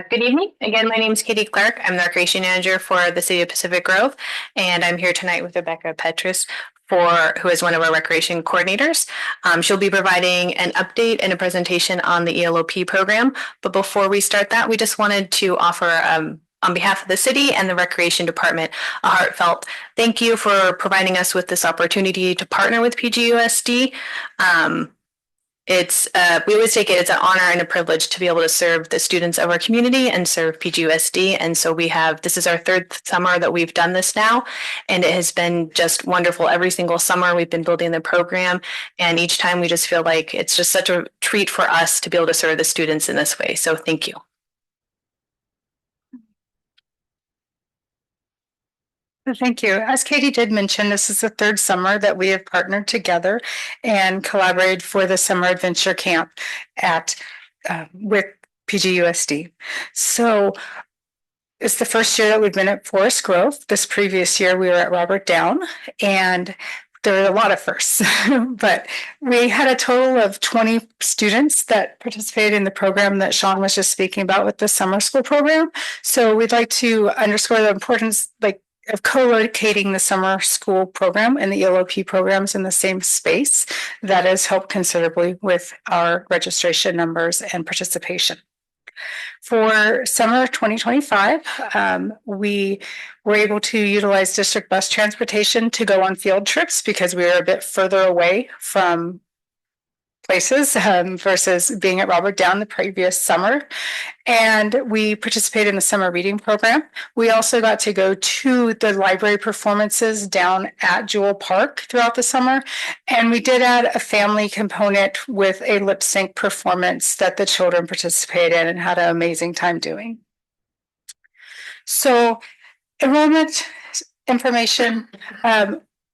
Good evening. Again, my name is Katie Clark. I'm the recreation manager for the city of Pacific Grove, and I'm here tonight with Rebecca Petrus, who is one of our recreation coordinators. She'll be providing an update and a presentation on the ELOP program. But before we start that, we just wanted to offer, on behalf of the city and the recreation department, a heartfelt thank you for providing us with this opportunity to partner with PGUSD. We always take it as an honor and a privilege to be able to serve the students of our community and serve PGUSD. And so this is our third summer that we've done this now, and it has been just wonderful. Every single summer we've been building the program, and each time we just feel like it's just such a treat for us to be able to serve the students in this way. So thank you. Thank you. As Katie did mention, this is the third summer that we have partnered together and collaborated for the summer adventure camp with PGUSD. So it's the first year that we've been at Forest Grove. This previous year we were at Robert Down, and there are a lot of firsts, but we had a total of 20 students that participated in the program that Sean was just speaking about with the summer school program. So we'd like to underscore the importance, of co-locating the summer school program and the ELOP programs in the same space. That has helped considerably with our registration numbers and participation. For summer 2025, we were able to utilize district bus transportation to go on field trips because we were a bit further away from places versus being at Robert Down the previous summer. And we participated in the summer reading program. We also got to go to the library performances down at Jewel Park throughout the summer. And we did add a family component with a lip sync performance that the children participated in and had an amazing time doing. So enrollment information,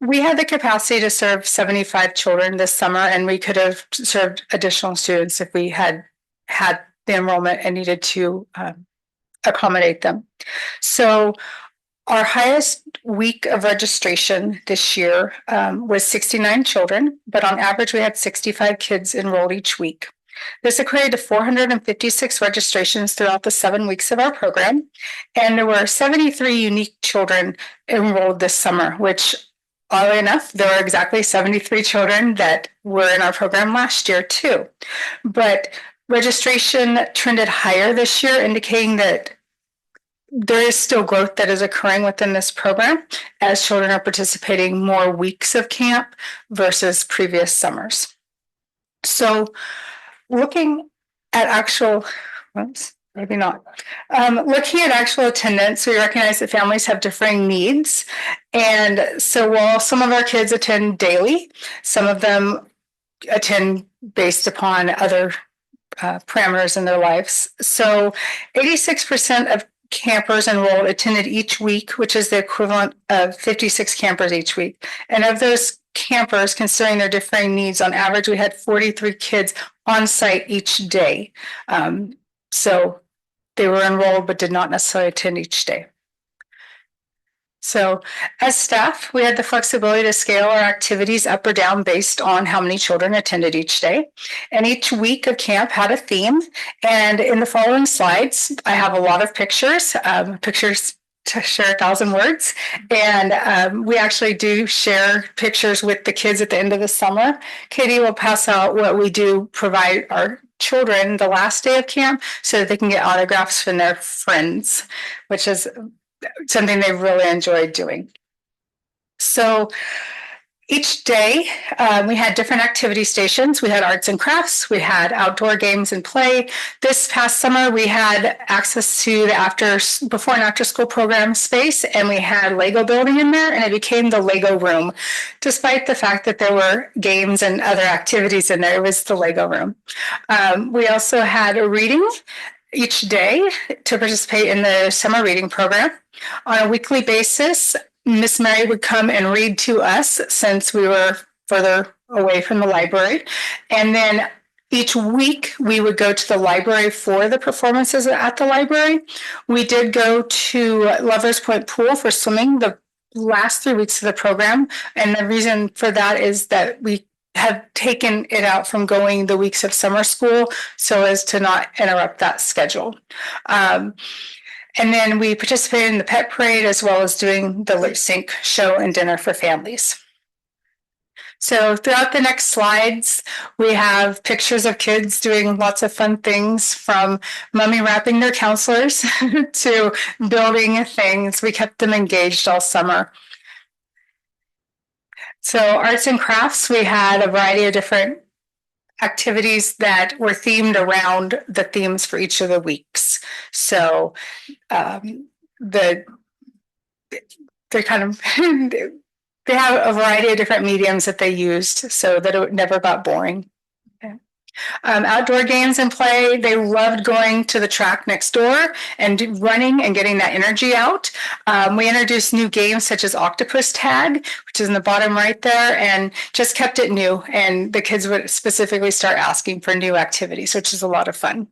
we had the capacity to serve 75 children this summer, and we could have served additional students if we had the enrollment and needed to accommodate them. So our highest week of registration this year was 69 children, but on average we had 65 kids enrolled each week. This equated to 456 registrations throughout the 7 weeks of our program, and there were 73 unique children enrolled this summer, which oddly enough, there were exactly 73 children that were in our program last year too. But registration trended higher this year, indicating that there is still growth that is occurring within this program as children are participating more weeks of camp versus previous summers. So looking at actual, maybe not. Looking at actual attendance, we recognize that families have differing needs. And so while some of our kids attend daily, some of them attend based upon other parameters in their lives. So 86% of campers enrolled attended each week, which is the equivalent of 56 campers each week. And of those campers, considering their differing needs, on average, we had 43 kids on site each day. So they were enrolled but did not necessarily attend each day. So as staff, we had the flexibility to scale our activities up or down based on how many children attended each day. And each week of camp had a theme. And in the following slides, I have a lot of pictures, pictures to share 1,000 words. And we actually do share pictures with the kids at the end of the summer. Katie will pass out what we do provide our children the last day of camp so that they can get autographs from their friends, which is something they really enjoyed doing. So each day we had different activity stations. We had arts and crafts. We had outdoor games and play. This past summer, we had access to the before and after school program space, and we had Lego building in there, and it became the Lego room. Despite the fact that there were games and other activities in there, it was the Lego room. We also had a reading each day to participate in the summer reading program. On a weekly basis, Miss Mary would come and read to us since we were further away from the library. And then each week we would go to the library for the performances at the library. We did go to Lovers Point Pool for swimming the last 3 weeks of the program. And the reason for that is that we have taken it out from going the weeks of summer school so as to not interrupt that schedule. And then we participated in the pet parade as well as doing the lip sync show and dinner for families. So throughout the next slides, we have pictures of kids doing lots of fun things, from mummy wrapping their counselors to building things. We kept them engaged all summer. So arts and crafts, we had a variety of different activities that were themed around the themes for each of the weeks. So they're kind of they have a variety of different mediums that they used so that it never got boring. Outdoor games and play, they loved going to the track next door and running and getting that energy out. We introduced new games such as Octopus Tag, which is in the bottom right there, and just kept it new. And the kids would specifically start asking for new activities, which is a lot of fun.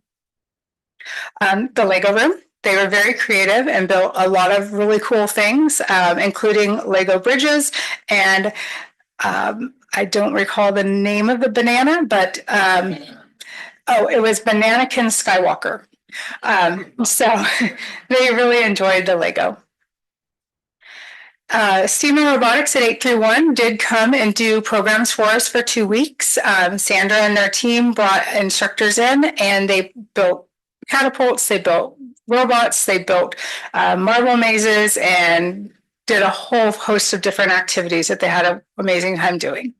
The Lego room, they were very creative and built a lot of really cool things, including Lego bridges. And I don't recall the name of the banana, but it was Bananakin Skywalker. So they really enjoyed the Lego. STEAM and robotics at 831 did come and do programs for us for 2 weeks. Sandra and their team brought instructors in and they built catapults, they built robots, they built marble mazes and did a whole host of different activities that they had an amazing time doing.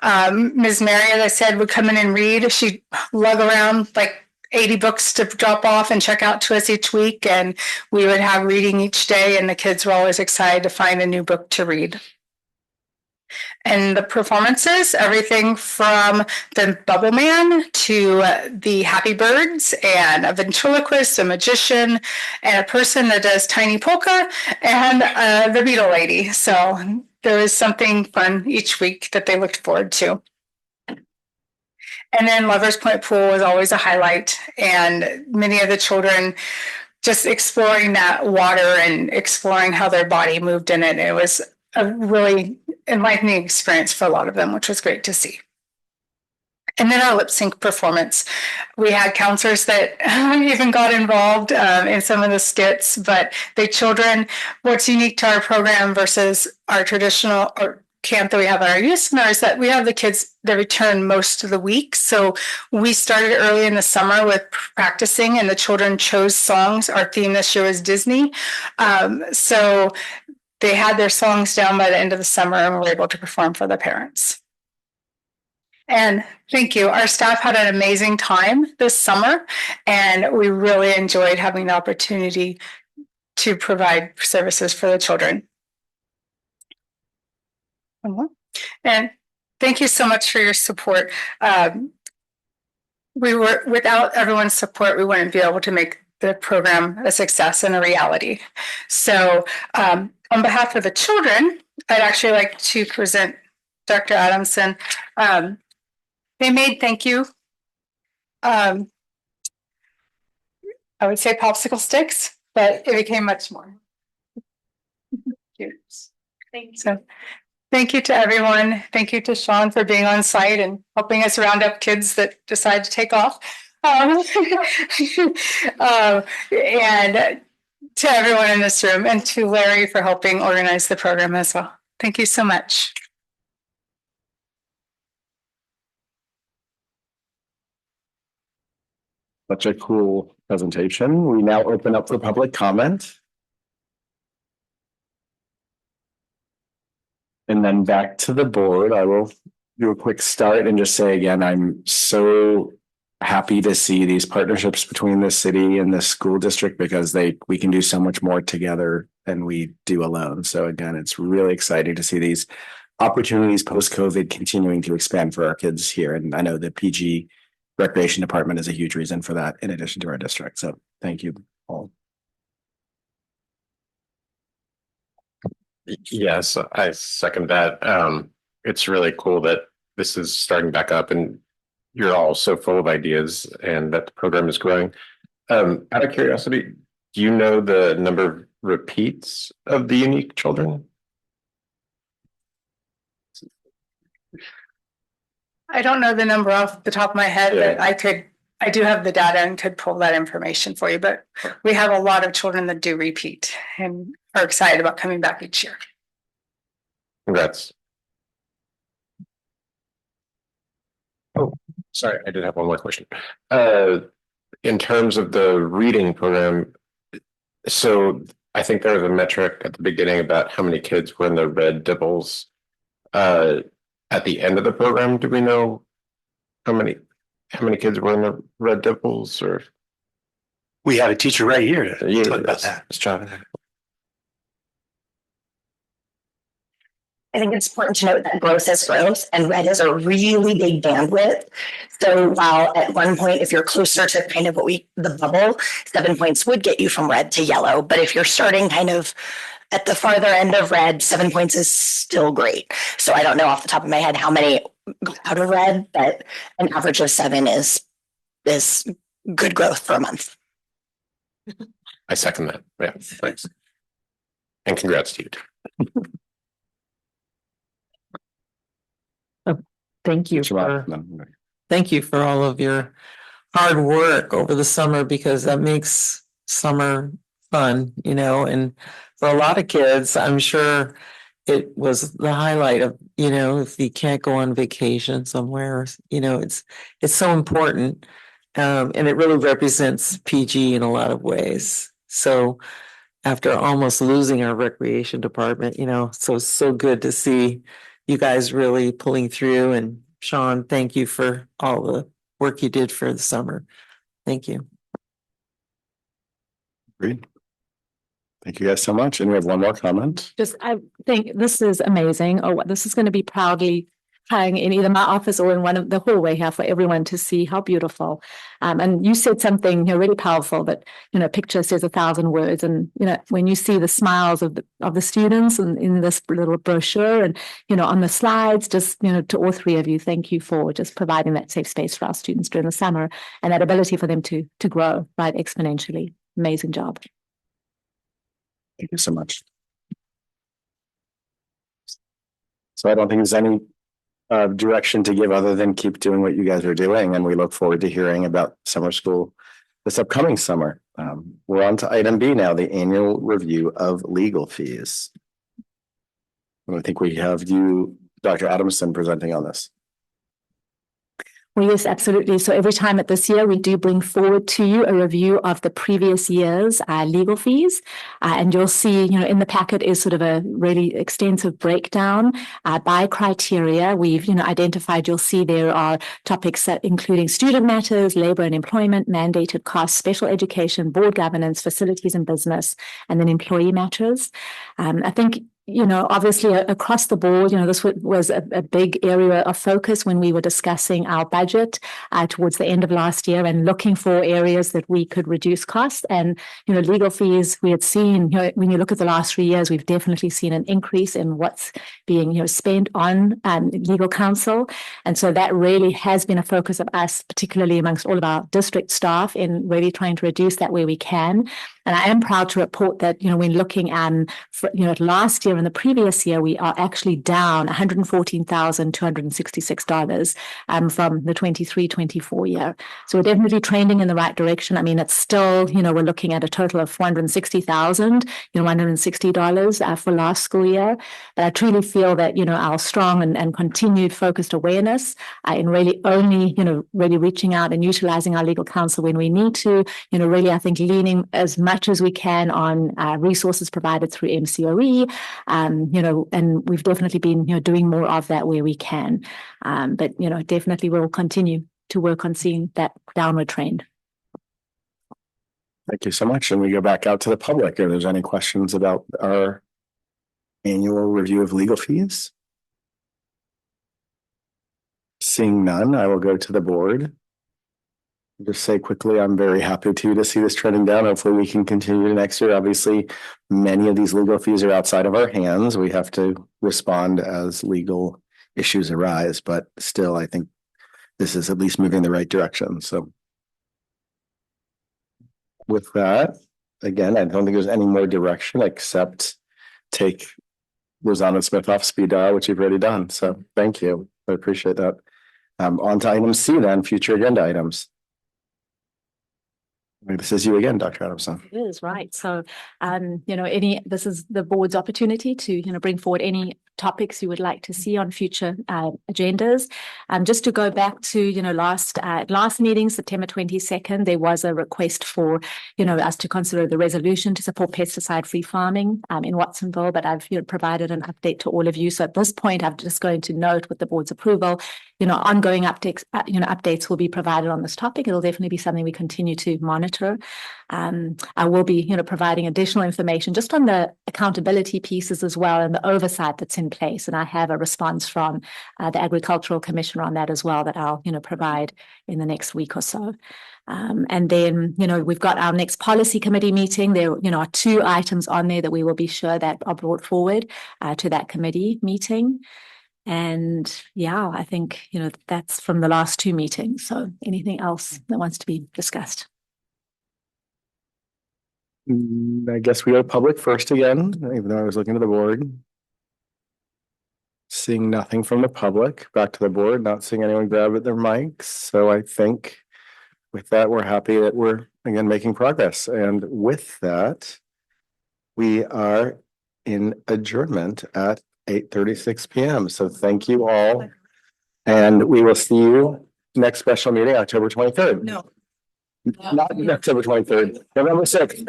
Ms. Mary, as I said, would come in and read. She'd lug around like 80 books to drop off and check out to us each week. And we would have reading each day and the kids were always excited to find a new book to read. And the performances, everything from the Bubble Man to the Happy Birds and a ventriloquist, a magician, and a person that does tiny polka and the Beetle Lady. So there was something fun each week that they looked forward to. And then Lovers Point Pool was always a highlight. And many of the children just exploring that water and exploring how their body moved in it. It was a really enlightening experience for a lot of them, which was great to see. And then our lip sync performance. We had counselors that even got involved in some of the skits, but the children, what's unique to our program versus our traditional camp that we have at our youth center is that we have the kids that return most of the week. So we started early in the summer with practicing and the children chose songs. Our theme this year was Disney. So they had their songs down by the end of the summer and were able to perform for the parents. And thank you. Our staff had an amazing time this summer and we really enjoyed having the opportunity to provide services for the children. And thank you so much for your support. Without everyone's support, we wouldn't be able to make the program a success and a reality. So on behalf of the children, I'd actually like to present Dr. Adamson. They made, thank you, I would say popsicle sticks, but it became much more. Thank you. So, thank you to everyone. Thank you to Sean for being on site and helping us round up kids that decide to take off. And to everyone in this room and to Larry for helping organize the program as well. Thank you so much. Such a cool presentation. We now open up for public comment. And then back to the board. I will do a quick start and just say again, I'm so happy to see these partnerships between the city and the school district because we can do so much more together than we do alone. So again, it's really exciting to see these opportunities post-COVID continuing to expand for our kids here. And I know the PG Recreation Department is a huge reason for that in addition to our district. So thank you all. Yes, I second that. It's really cool that this is starting back up and you're all so full of ideas and that the program is growing. Out of curiosity, do you know the number of repeats of the unique children? I don't know the number off the top of my head, but I do have the data and could pull that information for you, but we have a lot of children that do repeat and are excited about coming back each year. Congrats. Oh, sorry, I did have one more question. In terms of the reading program, so I think there was a metric at the beginning about how many kids were in the Red Devils. At the end of the program, do we know how many kids were in the Red Devils? Or we have a teacher right here to talk about that. I think it's important to note that growth is growth and red is a really big bandwidth. So while at one point, if you're closer to kind of the bubble, 7 points would get you from red to yellow. But if you're starting kind of at the farther end of red, 7 points is still great. So I don't know off the top of my head how many go out of red, but an average of 7 is good growth for a month. I second that. Yeah, thanks. And congrats to you. Thank you for all of your hard work over the summer because that makes summer fun, and For a lot of kids, I'm sure it was the highlight of, if you can't go on vacation somewhere, it's so important. And it really represents PG in a lot of ways. So after almost losing our recreation department, so good to see you guys really pulling through. And Sean, thank you for all the work you did for the summer. Thank you. Great. Thank you guys so much. And we have one more comment. I think this is amazing. Oh, this is going to be proudly hung in either my office or in one of the hallway here for everyone to see how beautiful. And you said something really powerful that, picture says 1,000 words. And, when you see the smiles of the students and in this little brochure and, on the slides, just, to all three of you, thank you for just providing that safe space for our students during the summer and that ability for them to grow, right, exponentially. Amazing job. Thank you so much. So I don't think there's any direction to give other than keep doing what you guys are doing. And we look forward to hearing about summer school this upcoming summer. We're on to item B now, the annual review of legal fees. And I think we have you, Dr. Adamson, presenting on this. Well, yes, absolutely. So every time at this year, we do bring forward to you a review of the previous year's legal fees. And you'll see, in the packet is sort of a really extensive breakdown by criteria. We've, identified, you'll see there are topics that including student matters, labor and employment, mandated costs, special education, board governance, facilities and business, and then employee matters. I think obviously across the board, this was a big area of focus when we were discussing our budget towards the end of last year and looking for areas that we could reduce costs. And, legal fees, we had seen, when you look at the last 3 years, we've definitely seen an increase in what's being, spent on legal counsel. And so that really has been a focus of us, particularly amongst all of our district staff in really trying to reduce that where we can. And I am proud to report that, when looking at last year and the previous year, we are actually down $114,266 from the 23-24 year. So we're definitely trending in the right direction. I mean, it's still, we're looking at a total of $460,160 for last school year. But I truly feel that, our strong and continued focused awareness in really only, really reaching out and utilizing our legal counsel when we need to, really, I think, leaning as much as we can on resources provided through MCOE, and we've definitely been, doing more of that where we can. But, definitely we'll continue to work on seeing that downward trend. Thank you so much. And we go back out to the public. If there's any questions about our annual review of legal fees. Seeing none, I will go to the board. Just say quickly, I'm very happy to see this trending down. Hopefully we can continue next year. Obviously, many of these legal fees are outside of our hands. We have to respond as legal issues arise, but still, I think this is at least moving in the right direction. So with that, again, I don't think there's any more direction except take Rosanna Smith off speed dial, which you've already done. So thank you. I appreciate that. On to item C then, future agenda items. This is you again, Dr. Adamson. It is right. So, this is the board's opportunity to, bring forward any topics you would like to see on future agendas. Just to go back to, last meeting, September 22nd, there was a request for, us to consider the resolution to support pesticide-free farming in Watsonville, but I've provided an update to all of you. So at this point, I'm just going to note with the board's approval, ongoing updates will be provided on this topic. It'll definitely be something we continue to monitor. I will be, providing additional information just on the accountability pieces as well and the oversight that's in place. And I have a response from the Agricultural Commissioner on that as well that I'll, provide in the next week or so. And then, we've got our next policy committee meeting. There, are 2 items on there that we will be sure that are brought forward to that committee meeting. And yeah, I think, that's from the last 2 meetings. So anything else that wants to be discussed? I guess we go public first again, even though I was looking to the board. Seeing nothing from the public, back to the board, not seeing anyone grab at their mics. So I think with that, we're happy that we're again making progress. And with that, we are in adjournment at 8:36 PM. So thank you all. And we will see you next special meeting, October 23rd. No. Not October 23rd, November 6th.